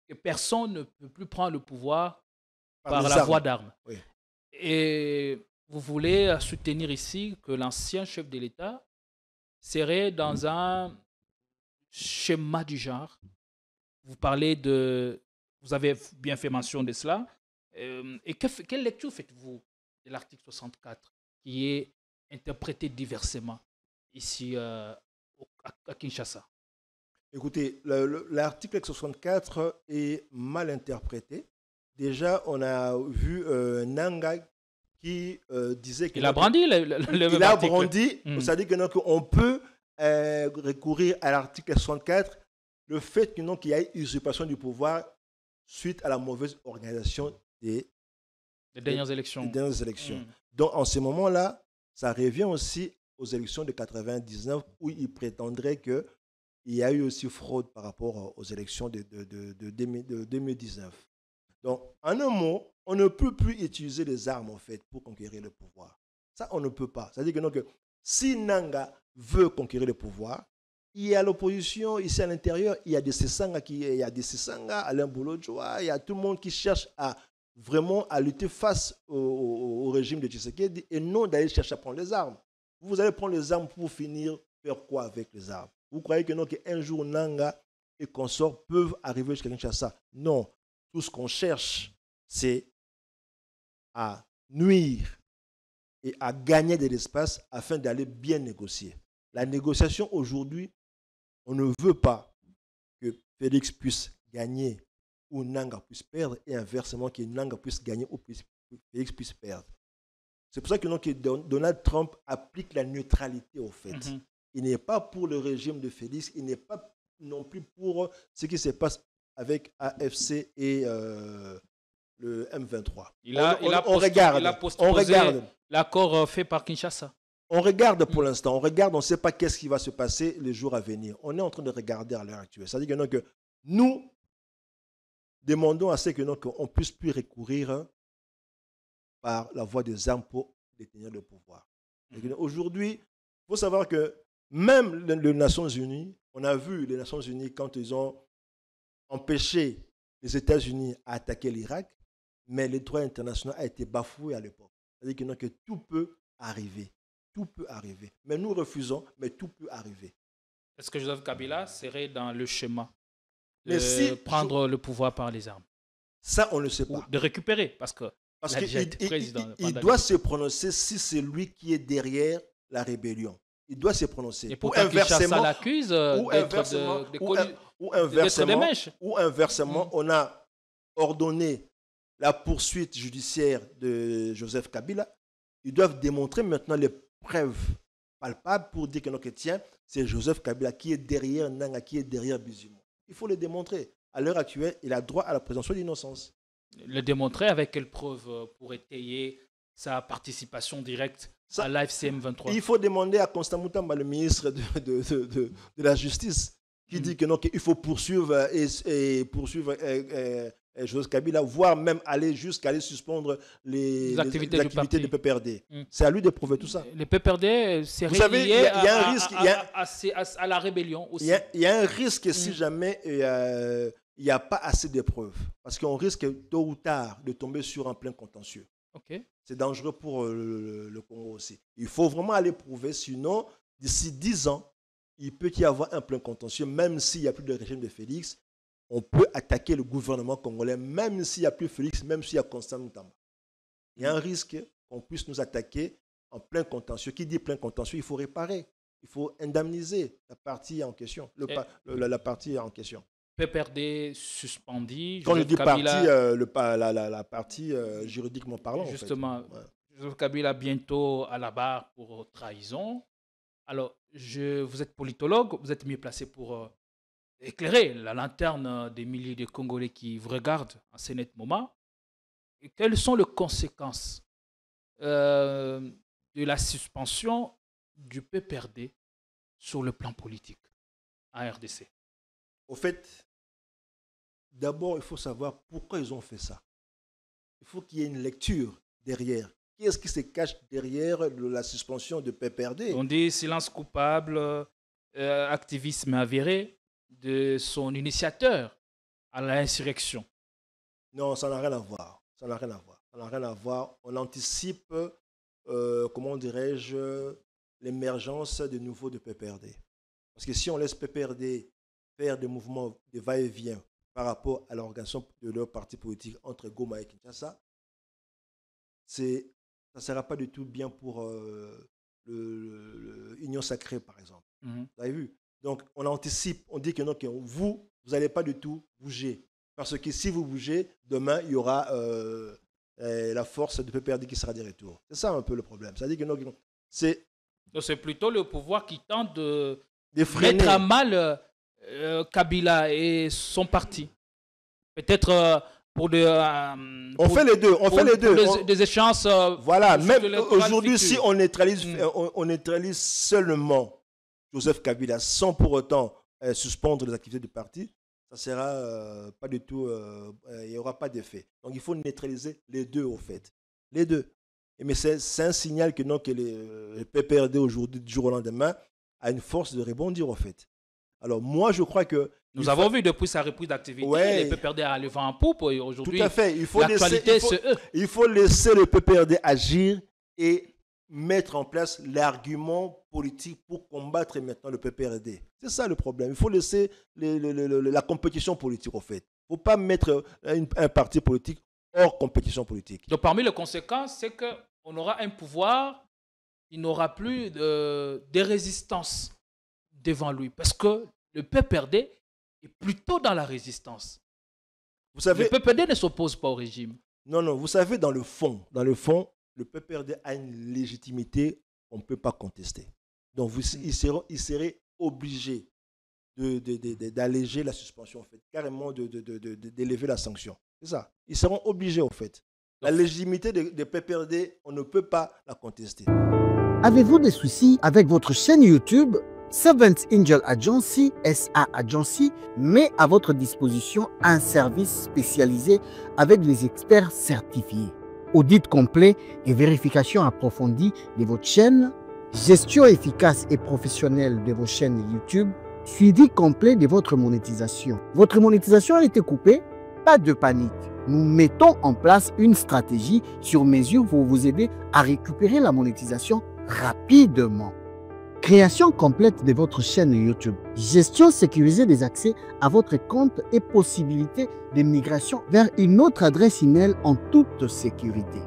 que personne ne peut plus prendre le pouvoir par la voie d'armes. Oui. Et vous voulez soutenir ici que l'ancien chef de l'État serait dans un schéma du genre. Vous avez bien fait mention de cela. Et quelle lecture faites-vous de l'article 64 qui est interprété diversement ici à Kinshasa? Écoutez, l'article 64 est mal interprété. Déjà, on a vu Nanga qui disait qu'il a brandi il a brandi, c'est-à-dire qu'on peut recourir à l'article 64, le fait qu'il y ait usurpation du pouvoir suite à la mauvaise organisation des dernières élections. Donc, en ce moment-là, ça revient aussi aux élections de 99 où il prétendrait qu'il y a eu aussi fraude par rapport aux élections de 2019. Donc, en un mot, on ne peut plus utiliser les armes en fait pour conquérir le pouvoir. Ça, on ne peut pas. C'est-à-dire que si Nanga veut conquérir le pouvoir, il y a l'opposition ici à l'intérieur, il y a des Sessanga, Alain Boulodjoa, il y a tout le monde qui cherche à vraiment à lutter face au régime de Tshisekedi et non d'aller chercher à prendre les armes. Vous allez prendre les armes pour finir faire quoi avec les armes? Vous croyez qu'un jour Nanga et consorts peuvent arriver jusqu'à Kinshasa? Non. Tout ce qu'on cherche, c'est à nuire et à gagner de l'espace afin d'aller bien négocier. La négociation aujourd'hui, on ne veut pas que Félix puisse gagner ou Nanga puisse perdre et inversement que Nanga puisse gagner ou Félix puisse perdre. C'est pour ça que Donald Trump applique la neutralité au fait. Il n'est pas pour le régime de Félix, il n'est pas non plus pour ce qui se passe avec AFC et le M23. On regarde l'accord fait par Kinshasa. On regarde pour l'instant, on ne sait pas qu'est-ce qui va se passer les jours à venir. On est en train de regarder à l'heure actuelle. C'est-à-dire que nous, demandons à ce que qu'on ne puisse plus recourir par la voie des armes pour détenir le pouvoir. Aujourd'hui, il faut savoir que même les Nations Unies, on a vu les Nations Unies quand ils ont empêché les États-Unis à attaquer l'Irak, mais le droit international a été bafoué à l'époque. C'est-à-dire que tout peut arriver. Tout peut arriver. Mais nous refusons, mais tout peut arriver. Est-ce que Joseph Kabila serait dans le schéma de prendre le pouvoir par les armes? Ça, on ne le sait pas. Ou de récupérer, parce qu'il doit se prononcer si c'est lui qui est derrière la rébellion. Il doit se prononcer. Et pourtant, Kinshasa l'accuse d'être des mèches. Ou inversement, on a ordonné la poursuite judiciaire de Joseph Kabila. Ils doivent démontrer maintenant les preuves palpables pour dire que tiens, c'est Joseph Kabila qui est derrière Nanga, qui est derrière Bizimungu. Il faut le démontrer. À l'heure actuelle, il a droit à la présomption d'innocence. Le démontrer avec quelle preuve pour étayer sa participation directe à l'AFCM 23? Il faut demander à Constant Moutamba, le ministre de la Justice, qui dit que qu'il faut poursuivre et poursuivre Joseph Kabila, voire même aller jusqu'à aller suspendre les activités du PPRD. C'est à lui de prouver tout ça. Le PPRD, c'est lié à la rébellion aussi. Il y a un risque si jamais il n'y a pas assez de preuves. Parce qu'on risque tôt ou tard de tomber sur un plein contentieux. Okay. C'est dangereux pour le Congo aussi. Il faut vraiment aller prouver, sinon, d'ici 10 ans, il peut y avoir un plein contentieux, même s'il n'y a plus de régime de Félix. On peut attaquer le gouvernement congolais, même s'il n'y a plus Félix, même s'il y a Constant Moutamba. Il y a un risque qu'on puisse nous attaquer en plein contentieux. Qui dit plein contentieux, il faut réparer. Il faut indemniser la partie en question. La partie en question. PPRD suspendu. Quand je dis partie, la partie juridiquement parlant. Justement, en fait. Ouais. Joseph Kabila bientôt à la barre pour trahison. Alors, vous êtes politologue, vous êtes mieux placé pour éclairer la lanterne des milliers de Congolais qui vous regardent en ce net moment. Et quelles sont les conséquences de la suspension du PPRD sur le plan politique en RDC? Au fait, d'abord, il faut savoir pourquoi ils ont fait ça. Il faut qu'il y ait une lecture derrière. Qui est-ce qui se cache derrière la suspension de PPRD? On dit silence coupable, activisme avéré de son initiateur à l'insurrection. Non, ça n'a rien à voir. Ça n'a rien à voir. Ça n'a rien à voir. On anticipe, comment dirais-je, l'émergence de nouveau de PPRD. Parce que si on laisse PPRD faire des mouvements de va-et-vient par rapport à l'organisation de leur parti politique entre Goma et Kinshasa, ça ne sera pas du tout bien pour l'Union sacrée, par exemple. Vous avez vu? Donc, on anticipe, on dit que non, que vous n'allez pas du tout bouger. Parce que si vous bougez, demain, il y aura la force de PPRD qui sera de retour. C'est ça un peu le problème. C'est-à-dire que non, c'est plutôt le pouvoir qui tente de freiner. Mettre à mal Kabila et son parti. Peut-être pour des... on fait les deux. On fait les deux. Des échéances... voilà, même aujourd'hui, si on neutralise seulement Joseph Kabila sans pour autant suspendre les activités du parti, ça sera pas du tout... il n'y aura pas d'effet. Donc, il faut neutraliser les deux, au fait. Les deux. Mais c'est un signal que le PPRD aujourd'hui, du jour au lendemain, a une force de rebondir, au fait. Alors, moi, je crois que... Nous avons vu depuis sa reprise d'activité, le PPRD a le vent en poupe. Aujourd'hui, tout à fait. L'actualité, c'est eux. Il faut laisser le PPRD agir et mettre en place l'argument politique pour combattre maintenant le PPRD. C'est ça le problème. Il faut laisser la compétition politique, en fait. Il ne faut pas mettre un parti politique hors compétition politique. Donc, parmi les conséquences, c'est qu'on aura un pouvoir, il n'aura plus de résistance devant lui. Parce que le PPRD est plutôt dans la résistance. Vous savez, le PPRD ne s'oppose pas au régime. Non, vous savez, dans le fond, le PPRD a une légitimité qu'on ne peut pas contester. Donc, ils seraient obligés d'alléger la suspension, en fait, carrément d'élever la sanction. C'est ça. Ils seront obligés, en fait. La légitimité des PPRD, on ne peut pas la contester. Avez-vous des soucis avec votre chaîne YouTube? Seventh Angel Agency, SA Agency, met à votre disposition un service spécialisé avec des experts certifiés. Audit complet et vérification approfondie de votre chaîne, gestion efficace et professionnelle de vos chaînes YouTube, suivi complet de votre monétisation. Votre monétisation a été coupée? Pas de panique. Nous mettons en place une stratégie sur mesure pour vous aider à récupérer la monétisation rapidement. Création complète de votre chaîne YouTube. Gestion sécurisée des accès à votre compte et possibilité de migration vers une autre adresse email en toute sécurité.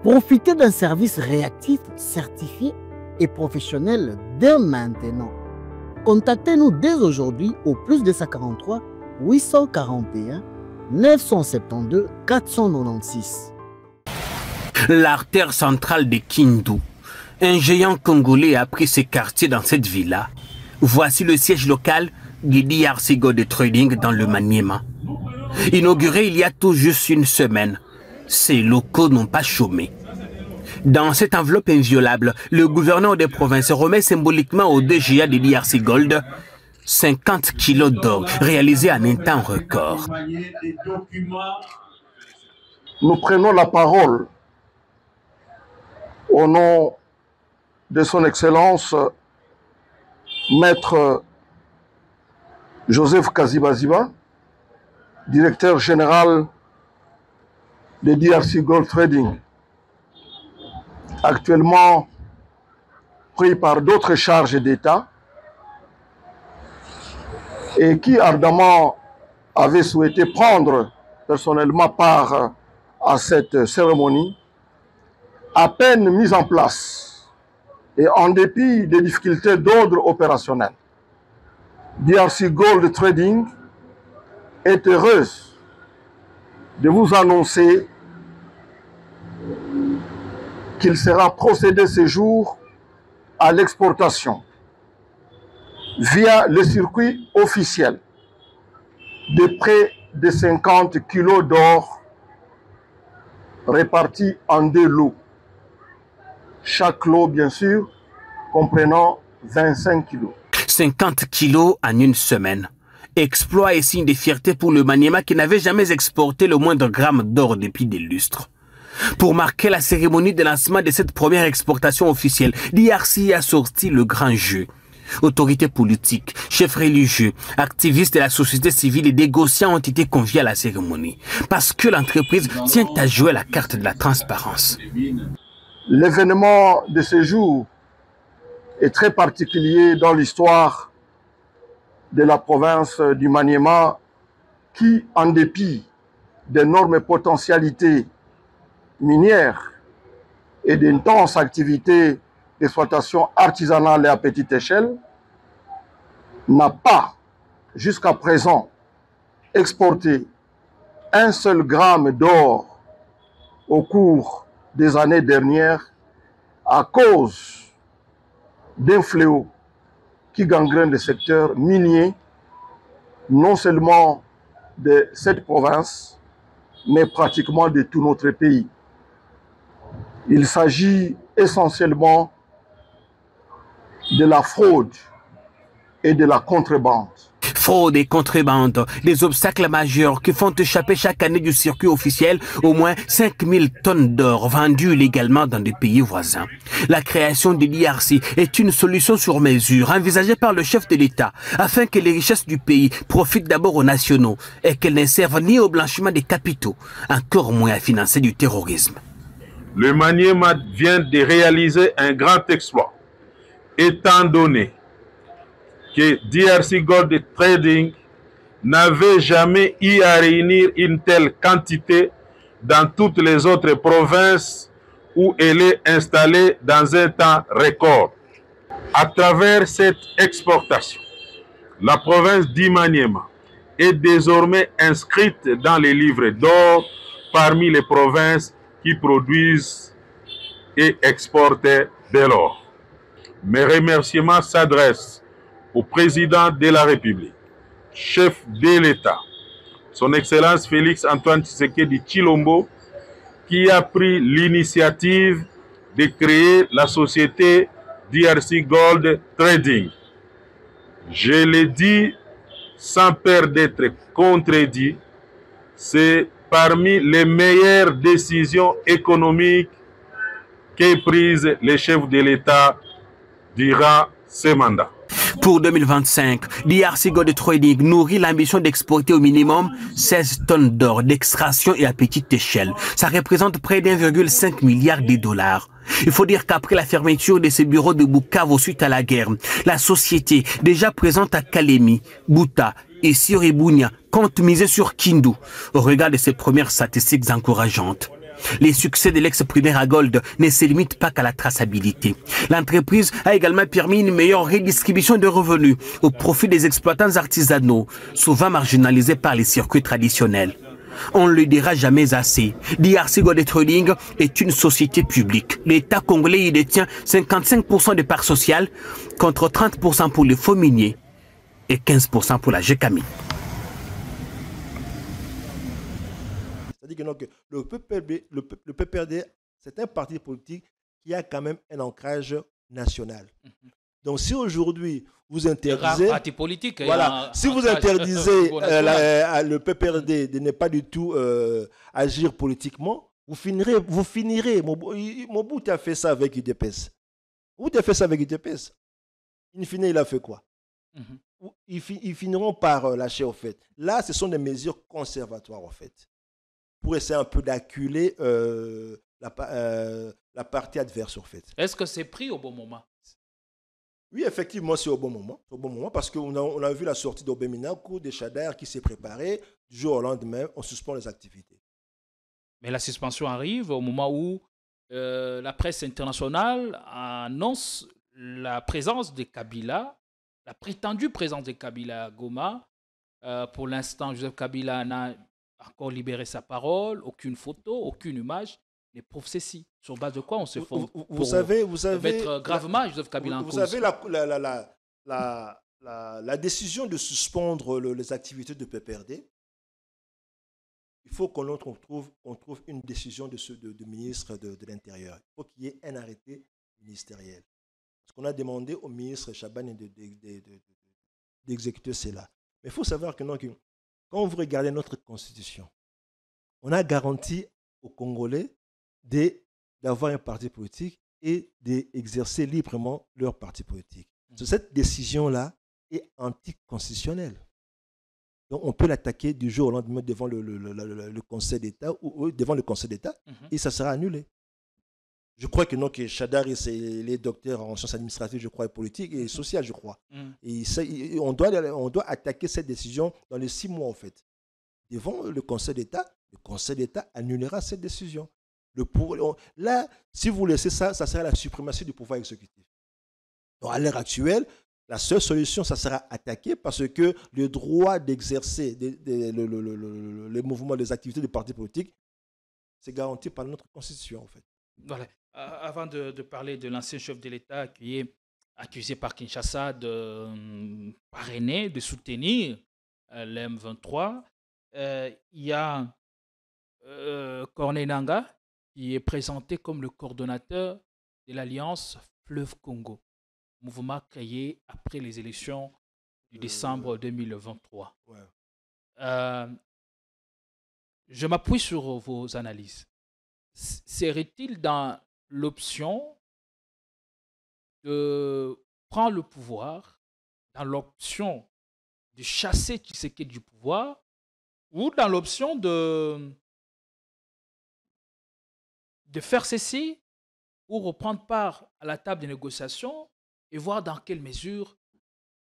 Profitez d'un service réactif, certifié et professionnel dès maintenant. Contactez-nous dès aujourd'hui au +243 841 972 496. L'artère centrale de Kindu. Un géant congolais a pris ses quartiers dans cette villa. Voici le siège local du DRC Gold Trading dans le Maniema. Inauguré il y a tout juste une semaine, ces locaux n'ont pas chômé. Dans cette enveloppe inviolable, le gouverneur des provinces remet symboliquement au DGA de DRC Gold 50 kilos d'or réalisés en un temps record. Nous prenons la parole au nom de son Excellence, Maître Joseph Kaziba, directeur général de DRC Gold Trading, actuellement pris par d'autres charges d'État et qui ardemment avait souhaité prendre personnellement part à cette cérémonie, à peine mise en place. Et en dépit des difficultés d'ordre opérationnel, DRC Gold Trading est heureuse de vous annoncer qu'il sera procédé ce jour à l'exportation via le circuit officiel de près de 50 kilos d'or répartis en 2 lots. Chaque lot, bien sûr, comprenant 25 kilos. 50 kilos en une semaine. Exploit et signe de fierté pour le Maniema qui n'avait jamais exporté le moindre gramme d'or depuis des lustres. Pour marquer la cérémonie de lancement de cette première exportation officielle, DRC a sorti le grand jeu. Autorités politiques, chefs religieux, activistes de la société civile et négociants ont été conviés à la cérémonie parce que l'entreprise tient à jouer la carte de la transparence. L'événement de ce jour est très particulier dans l'histoire de la province du Maniema qui, en dépit d'énormes potentialités minières et d'intenses activités d'exploitation artisanale et à petite échelle, n'a pas, jusqu'à présent, exporté un seul gramme d'or au cours des années dernières à cause d'un fléau qui gangrène le secteur minier, non seulement de cette province, mais pratiquement de tout notre pays. Il s'agit essentiellement de la fraude et de la contrebande. Fraude et contrebande, des obstacles majeurs qui font échapper chaque année du circuit officiel au moins 5000 tonnes d'or vendues illégalement dans des pays voisins. La création de l'IRC est une solution sur mesure envisagée par le chef de l'État afin que les richesses du pays profitent d'abord aux nationaux et qu'elles ne servent ni au blanchiment des capitaux, encore moins à financer du terrorisme. Le Maniema vient de réaliser un grand exploit, étant donné que DRC Gold Trading n'avait jamais eu à réunir une telle quantité dans toutes les autres provinces où elle est installée dans un temps record. À travers cette exportation, la province du Maniema est désormais inscrite dans les livres d'or parmi les provinces qui produisent et exportent de l'or. Mes remerciements s'adressent au président de la République, chef de l'État, son Excellence Félix Antoine Tshisekedi Tshilombo, qui a pris l'initiative de créer la société DRC Gold Trading je le dis sans peur d'être contredit, c'est parmi les meilleures décisions économiques qu'aient prises les chefs de l'État durant ce mandat. Pour 2025, DRC Gold Trading nourrit l'ambition d'exporter au minimum 16 tonnes d'or d'extraction et à petite échelle. Ça représente près d'1,5 milliard de dollars. Il faut dire qu'après la fermeture de ces bureaux de Bukavu suite à la guerre, la société, déjà présente à Kalemi, Buta et Siribunia, compte miser sur Kindu au regard de ses premières statistiques encourageantes. Les succès de l'ex-primaire à Gold ne se limitent pas qu'à la traçabilité. L'entreprise a également permis une meilleure redistribution de revenus au profit des exploitants artisanaux, souvent marginalisés par les circuits traditionnels. On ne le dira jamais assez. DRC Gold Trading est une société publique. L'État congolais y détient 55% de parts sociales, contre 30% pour les faux miniers et 15% pour la GECAMI. C'est-à-dire que donc, le PPRD, c'est un parti politique qui a quand même un ancrage national. Donc si aujourd'hui vous interdisez, parti politique, voilà, si vous interdisez le PPRD de ne pas du tout agir politiquement, vous finirez. Mobutu a fait ça avec UDPS. Mobutu a fait ça avec UDPS. In fine, il a fait quoi? Ils finiront par lâcher au fait. Là, ce sont des mesures conservatoires en fait, pour essayer un peu d'acculer la partie adverse en fait. Est-ce que c'est pris au bon moment? Oui, effectivement, c'est au bon moment. Au bon moment parce qu'on a vu la sortie d'Obeminaku, de Chadar qui s'est préparé. Du jour au lendemain, on suspend les activités. Mais la suspension arrive au moment où la presse internationale annonce la présence de Kabila, la prétendue présence de Kabila à Goma. Pour l'instant, Joseph Kabila n'a encore libéré sa parole, aucune photo, aucune image. Les prouve ceci. Sur base de quoi on se fonde vous savez, mettre gravement Joseph Kabila en cause. Vous savez la décision de suspendre les activités de PPRD. Il faut qu'on trouve une décision de ministre de l'Intérieur. Il faut qu'il y ait un arrêté ministériel. Parce qu'on a demandé au ministre Chaban d'exécuter cela. Mais il faut savoir que quand vous regardez notre constitution, on a garanti aux Congolais d'avoir un parti politique et d'exercer librement leur parti politique. Cette décision-là est anticonstitutionnelle. Donc on peut l'attaquer du jour au lendemain devant le Conseil d'État ou devant le Conseil d'État et ça sera annulé. Je crois que Chadar, il est docteur en sciences administratives, je crois, et politiques et sociales, je crois. Et on doit attaquer cette décision dans les 6 mois, en fait. Devant le Conseil d'État annulera cette décision. Là, si vous laissez ça, ça sera la suprématie du pouvoir exécutif. Donc, à l'heure actuelle, la seule solution, ça sera attaquer parce que le droit d'exercer les mouvements, les activités des partis politiques, c'est garanti par notre constitution, en fait. Voilà. Avant de parler de l'ancien chef de l'État qui est accusé par Kinshasa de parrainer, de soutenir l'M23, il y a Corneille Nangaa qui est présenté comme le coordonnateur de l'Alliance Fleuve Congo, mouvement créé après les élections du décembre 2023. Ouais. Je m'appuie sur vos analyses. Serait-il dans l'option de prendre le pouvoir, dans l'option de chasser Tshisekedi du pouvoir, ou dans l'option de faire ceci ou reprendre part à la table des négociations et voir dans quelle mesure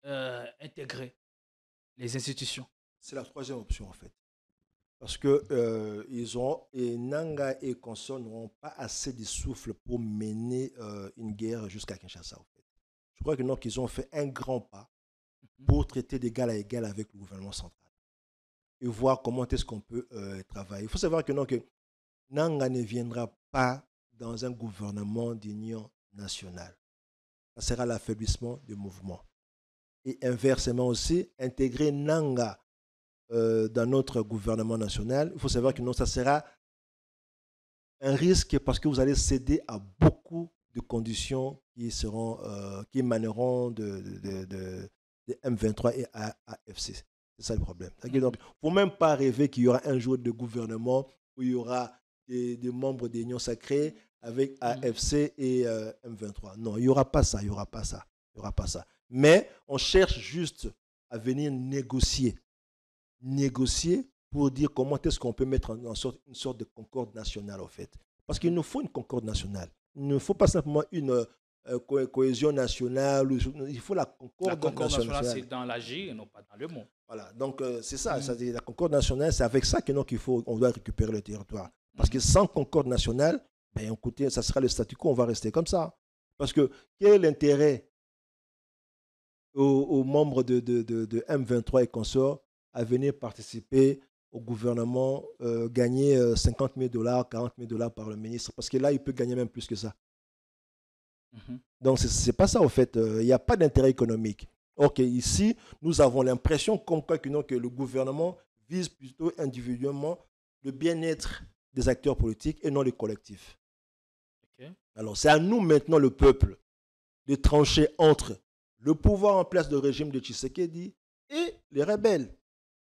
intégrer les institutions? C'est la troisième option en fait. Parce que Nangaa et consorts n'auront pas assez de souffle pour mener une guerre jusqu'à Kinshasa. En fait. Je crois qu'ils ont fait un grand pas pour traiter d'égal à égal avec le gouvernement central et voir comment est-ce qu'on peut travailler. Il faut savoir que Nangaa ne viendra pas dans un gouvernement d'union nationale. Ça sera l'affaiblissement du mouvement. Et inversement aussi, intégrer Nangaa dans notre gouvernement national, il faut savoir que ça sera un risque parce que vous allez céder à beaucoup de conditions qui émaneront de M23 et AFC. C'est ça le problème. Donc, il ne faut même pas rêver qu'il y aura un jour de gouvernement où il y aura des membres des Unions sacrées avec AFC et M23. Non, il n'y aura pas ça, il n'y aura pas ça, il n'y aura pas ça. Mais on cherche juste à venir négocier pour dire comment est-ce qu'on peut mettre en sorte une sorte de concorde nationale, en fait. Parce qu'il nous faut une concorde nationale. Il ne faut pas simplement une cohésion nationale. Il faut la concorde nationale. C'est dans l'agir et non pas dans le mot. Voilà, donc c'est ça. La concorde nationale, c'est avec ça qu'on doit récupérer le territoire. Parce que sans concorde nationale, ben, écoutez, ça sera le statu quo, on va rester comme ça. Parce que quel est l'intérêt aux membres de M23 et consorts à venir participer au gouvernement, gagner $50 000, $40 000 par le ministre? Parce que là, il peut gagner même plus que ça. Donc, ce n'est pas ça, en fait. Il n'y a pas d'intérêt économique. Ok, ici, nous avons l'impression que le gouvernement vise plutôt individuellement le bien-être des acteurs politiques et non les collectifs. Okay. Alors, c'est à nous maintenant, le peuple, de trancher entre le pouvoir en place de régime de Tshisekedi et les rebelles.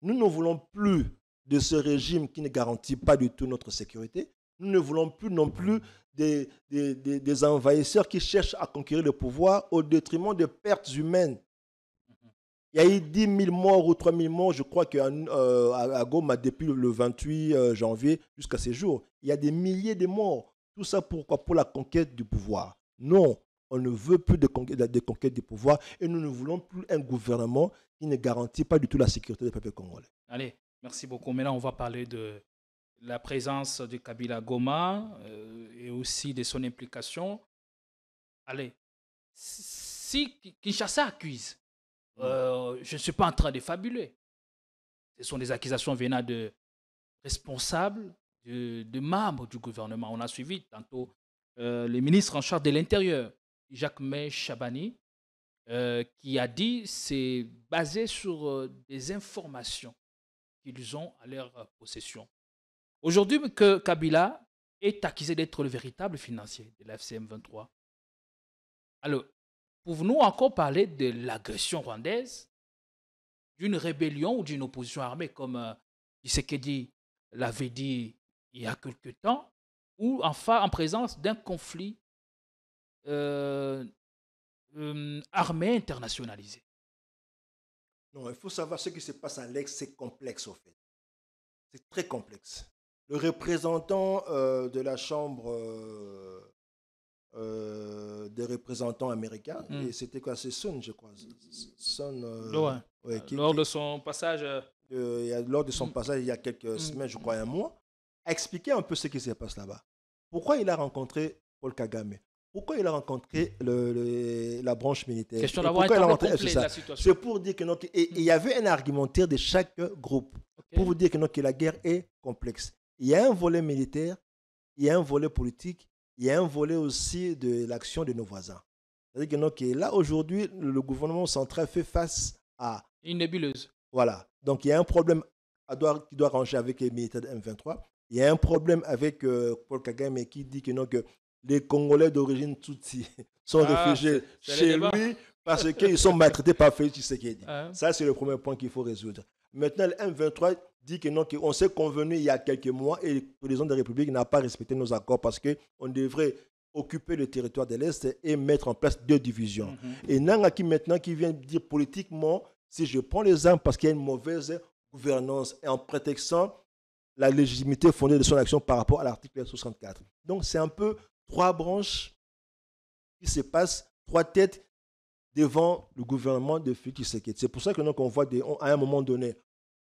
Nous ne voulons plus de ce régime qui ne garantit pas du tout notre sécurité. Nous ne voulons plus non plus des envahisseurs qui cherchent à conquérir le pouvoir au détriment de pertes humaines. Il y a eu 10 000 morts ou 3 000 morts, je crois qu'à Goma, depuis le 28 janvier jusqu'à ces jours. Il y a des milliers de morts. Tout ça pourquoi? Pour la conquête du pouvoir. Non, on ne veut plus de conquête du pouvoir et nous ne voulons plus un gouvernement qui ne garantit pas du tout la sécurité des peuples congolais. Allez, merci beaucoup. Maintenant, on va parler de la présence de Kabila à Goma et aussi de son implication. Allez, si Kinshasa accuse, je ne suis pas en train de fabuler. Ce sont des accusations venant de responsables, de membres du gouvernement. On a suivi tantôt le ministre en charge de l'Intérieur, Jacques-May Chabani, qui a dit c'est basé sur des informations qu'ils ont à leur possession. Aujourd'hui, que Kabila est accusé d'être le véritable financier de la FCM 23. Alors, pouvons-nous encore parler de l'agression rwandaise, d'une rébellion ou d'une opposition armée, comme Tshisekedi l'avait dit il y a quelque temps, ou enfin en présence d'un conflit armé internationalisé? Non, il faut savoir ce qui se passe à l'Est, c'est complexe au fait. C'est très complexe. Le représentant de la Chambre des représentants américains, et c'était quoi? C'est Sun, je crois. Lors de son passage. Lors de son passage, il y a quelques semaines, je crois un mois, a expliqué un peu ce qui se passe là-bas. Pourquoi il a rencontré Paul Kagame? Pourquoi il a rencontré la branche militaire? Question d'avoir un tableau complet de la situation. C'est pour dire que il y avait un argumentaire de chaque groupe pour vous dire que la guerre est complexe. Il y a un volet militaire, il y a un volet politique, il y a un volet aussi de l'action de nos voisins. C'est-à-dire que là, aujourd'hui, le gouvernement central fait face à une nébuleuse. Voilà. Donc, il y a un problème qui doit ranger avec les militaires de M23. Il y a un problème avec Paul Kagame qui dit que les Congolais d'origine Tutsi sont réfugiés chez lui parce qu'ils sont maltraités par Félix Tshisekedi. Ça, c'est le premier point qu'il faut résoudre. Maintenant, le M23 dit qu'on s'est convenu il y a quelques mois et le président de la République n'a pas respecté nos accords parce qu'on devrait occuper le territoire de l'Est et mettre en place 2 divisions. Et Nangaki maintenant qui vient dire politiquement, si je prends les armes parce qu'il y a une mauvaise gouvernance et en prétextant la légitimité fondée de son action par rapport à l'article 64. Donc c'est un peu 3 branches qui se passent, 3 têtes devant le gouvernement de Félix Tshisekedi. C'est pour ça que on voit à un moment donné,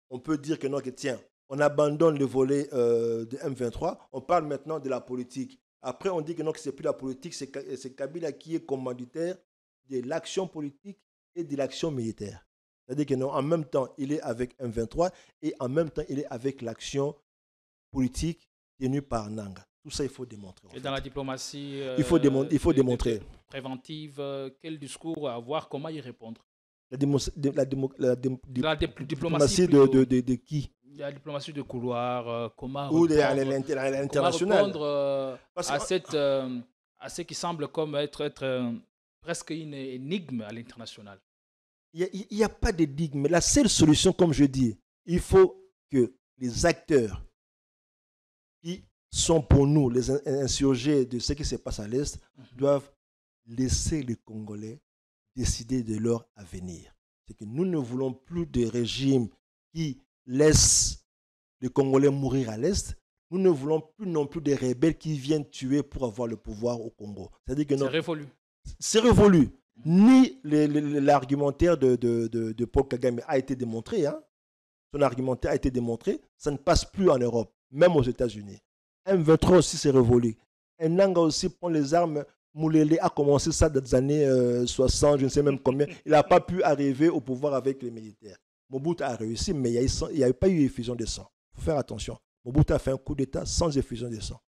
on peut dire que tiens, on abandonne le volet de M23, on parle maintenant de la politique. Après, on dit que ce n'est plus la politique, c'est Kabila qui est commanditaire de l'action politique et de l'action militaire. C'est-à-dire qu'en même temps, il est avec M23 et en même temps, il est avec l'action politique tenue par Nanga. Tout ça, il faut démontrer. Et dans la diplomatie il faut démontrer. Préventive, quel discours avoir, comment y répondre? La diplomatie de qui? La diplomatie de couloir, comment ou répondre à ce qui semble comme être presque une énigme à l'international. Il n'y a pas de digue. Mais la seule solution, comme je dis, il faut que les acteurs qui sont pour nous les insurgés de ce qui se passe à l'Est doivent laisser les Congolais décider de leur avenir. C'est que nous ne voulons plus de régimes qui laissent les Congolais mourir à l'Est. Nous ne voulons plus non plus des rebelles qui viennent tuer pour avoir le pouvoir au Congo. C'est-à-dire que c'est révolu. C'est révolu. Ni l'argumentaire de Paul Kagame a été démontré. Hein. Son argumentaire a été démontré. Ça ne passe plus en Europe, même aux États-Unis. M23 aussi, c'est révolu. Nanga aussi prend les armes. Moulele a commencé ça dans les années 60, je ne sais même combien. Il n'a pas pu arriver au pouvoir avec les militaires. Mobutu a réussi, mais il n'y a pas eu effusion de sang. Il faut faire attention. Mobutu a fait un coup d'État sans effusion de sang.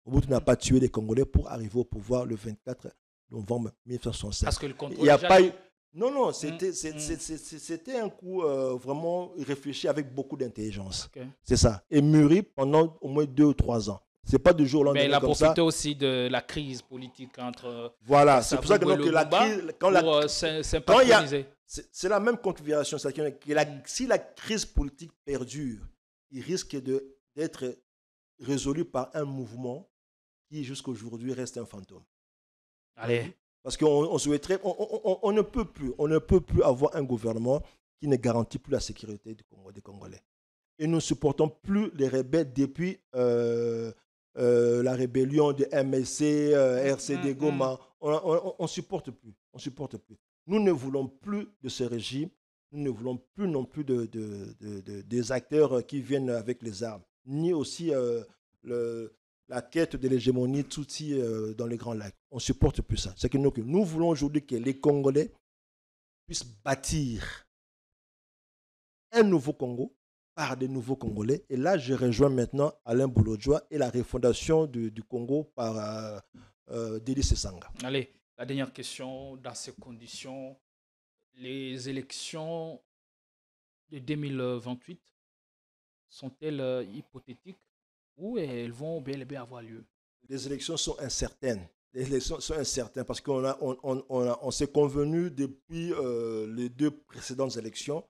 Mobutu n'a pas tué les Congolais pour arriver au pouvoir le 24 novembre 1965. Parce que le contrôle il n'y a pas eu... Non, c'était un coup vraiment réfléchi avec beaucoup d'intelligence. Okay. C'est ça. Et mûri pendant au moins 2 ou 3 ans. C'est pas du jour au lendemain. Mais il a profité aussi de la crise politique entre. Voilà, c'est pour ça que la crise. C'est la même configuration. Si la crise politique perdure, il risque d'être résolu par un mouvement qui, jusqu'à aujourd'hui, reste un fantôme. Allez. Parce qu'on souhaiterait. On ne peut plus avoir un gouvernement qui ne garantit plus la sécurité des Congolais. Et nous ne supportons plus les rebelles depuis. La rébellion de MSC, RCD Goma, on supporte plus. Nous ne voulons plus de ce régime. Nous ne voulons plus non plus des acteurs qui viennent avec les armes, ni aussi la quête de l'hégémonie Tutsi dans les Grands Lacs. On ne supporte plus ça. C'est que nous voulons aujourd'hui que les Congolais puissent bâtir un nouveau Congo par des nouveaux Congolais. Et là, je rejoins maintenant Alain Boulodjoa et la refondation du Congo par Dédé Sesanga. Allez, la dernière question. Dans ces conditions, les élections de 2028 sont-elles hypothétiques ou elles vont bel et bien avoir lieu? Les élections sont incertaines. Parce qu'on s'est convenu depuis les 2 précédentes élections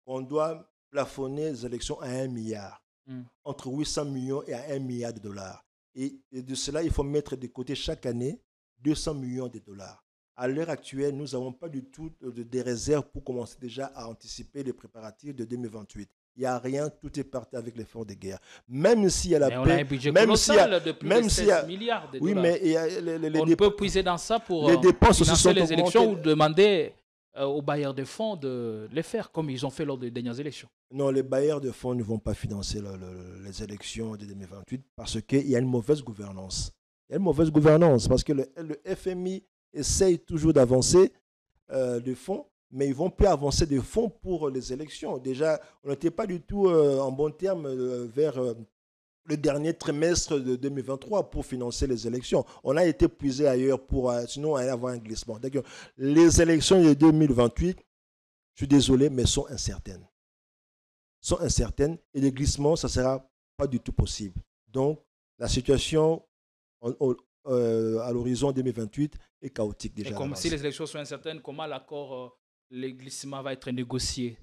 qu'on doit plafonner les élections à 1 milliard, entre 800 millions et à 1 milliard de dollars. Et de cela, il faut mettre de côté chaque année 200 millions de dollars. À l'heure actuelle, nous n'avons pas du tout de réserves pour commencer déjà à anticiper les préparatifs de 2028. Il n'y a rien, tout est parti avec l'effort de guerre. Même s'il y a la paix... On a un budget colossal de plus de 16 milliards de dollars. Oui, mais on peut puiser dans ça pour les dépenses financer les élections ou demander aux bailleurs de fonds de les faire, comme ils ont fait lors des dernières élections. Non, les bailleurs de fonds ne vont pas financer les élections de 2028 parce qu'il y a une mauvaise gouvernance. Il y a une mauvaise gouvernance parce que le FMI essaye toujours d'avancer des fonds, mais ils ne vont plus avancer des fonds pour les élections. Déjà, on n'était pas du tout en bon terme vers le dernier trimestre de 2023 pour financer les élections. On a été puisé ailleurs sinon on allait avoir un glissement. D'accord. Les élections de 2028, je suis désolé, mais sont incertaines. Et le glissement, ça ne sera pas du tout possible. Donc, la situation à l'horizon 2028 est chaotique déjà. Et comme si les élections sont incertaines, comment l'accord, le glissement va être négocié?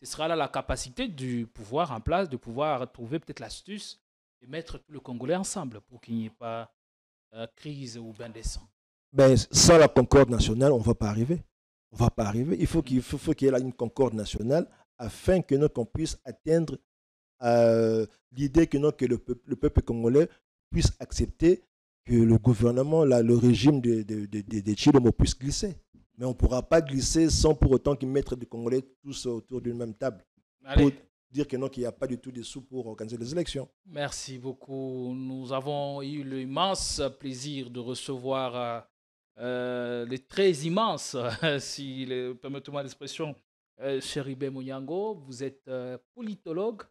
Ce sera là la capacité du pouvoir en place, de pouvoir trouver peut-être l'astuce et mettre tout le Congolais ensemble pour qu'il n'y ait pas crise ou bain de sang. Sans la concorde nationale, on ne va pas arriver. Il faut qu'il y ait une concorde nationale afin qu'on puisse atteindre l'idée que le peuple congolais puisse accepter que le gouvernement, le régime de Tshilombo puisse glisser. Mais on ne pourra pas glisser sans pour autant qu'ils mettent les Congolais tous autour d'une même table. Allez. Pour dire qu'il n'y a pas du tout de sous pour organiser les élections. Merci beaucoup. Nous avons eu l'immense plaisir de recevoir les très immenses, si permettez-moi l'expression, Chéribé Mouniango. Vous êtes politologue.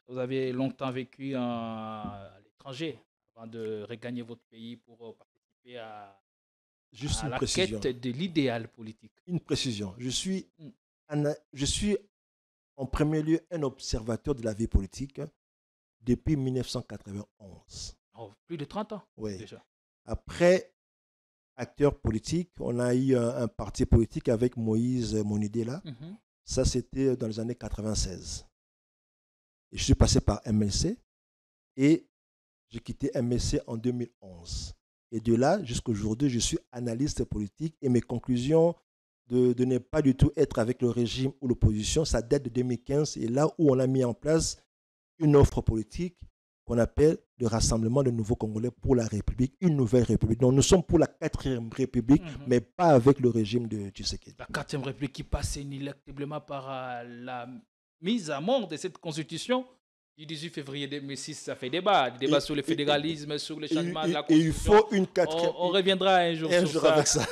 Vous avez longtemps vécu à l'étranger avant de regagner votre pays pour participer à la quête de l'idéal politique. Une précision. Je suis en premier lieu un observateur de la vie politique depuis 1991. Oh, plus de 30 ans oui. déjà. Après acteur politique. On a eu un parti politique avec Moïse Monidela. Ça, c'était dans les années 96. Et je suis passé par MLC et j'ai quitté MLC en 2011. Et de là, jusqu'à aujourd'hui, je suis analyste politique et mes conclusions de ne pas du tout être avec le régime ou l'opposition, ça date de 2015 et là où on a mis en place une offre politique qu'on appelle le Rassemblement des Nouveaux Congolais pour la République, une nouvelle République. Donc nous sommes pour la 4e République, mais pas avec le régime de Tshisekedi. La 4e République qui passe inéluctablement par la mise à mort de cette constitution du 18 février 2006, ça fait débat. Débat sur le fédéralisme, sur le changement de la constitution. Et il faut une 4e. On reviendra un jour sur ça. Avec ça.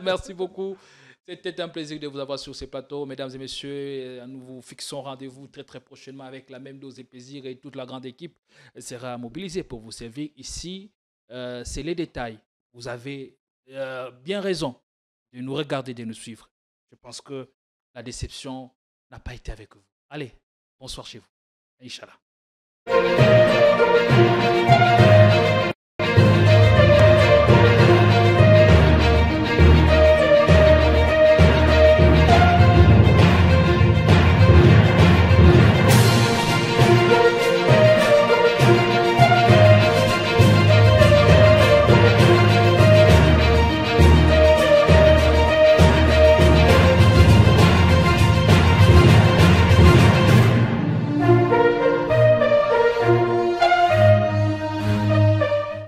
Merci beaucoup. C'était un plaisir de vous avoir sur ces plateaux. Mesdames et messieurs, nous vous fixons rendez-vous très très prochainement avec la même dose de plaisir et toute la grande équipe sera mobilisée pour vous servir ici. C'est les détails. Vous avez bien raison de nous regarder, de nous suivre. Je pense que la déception n'a pas été avec vous. Allez, bonsoir chez vous. Inch'Allah.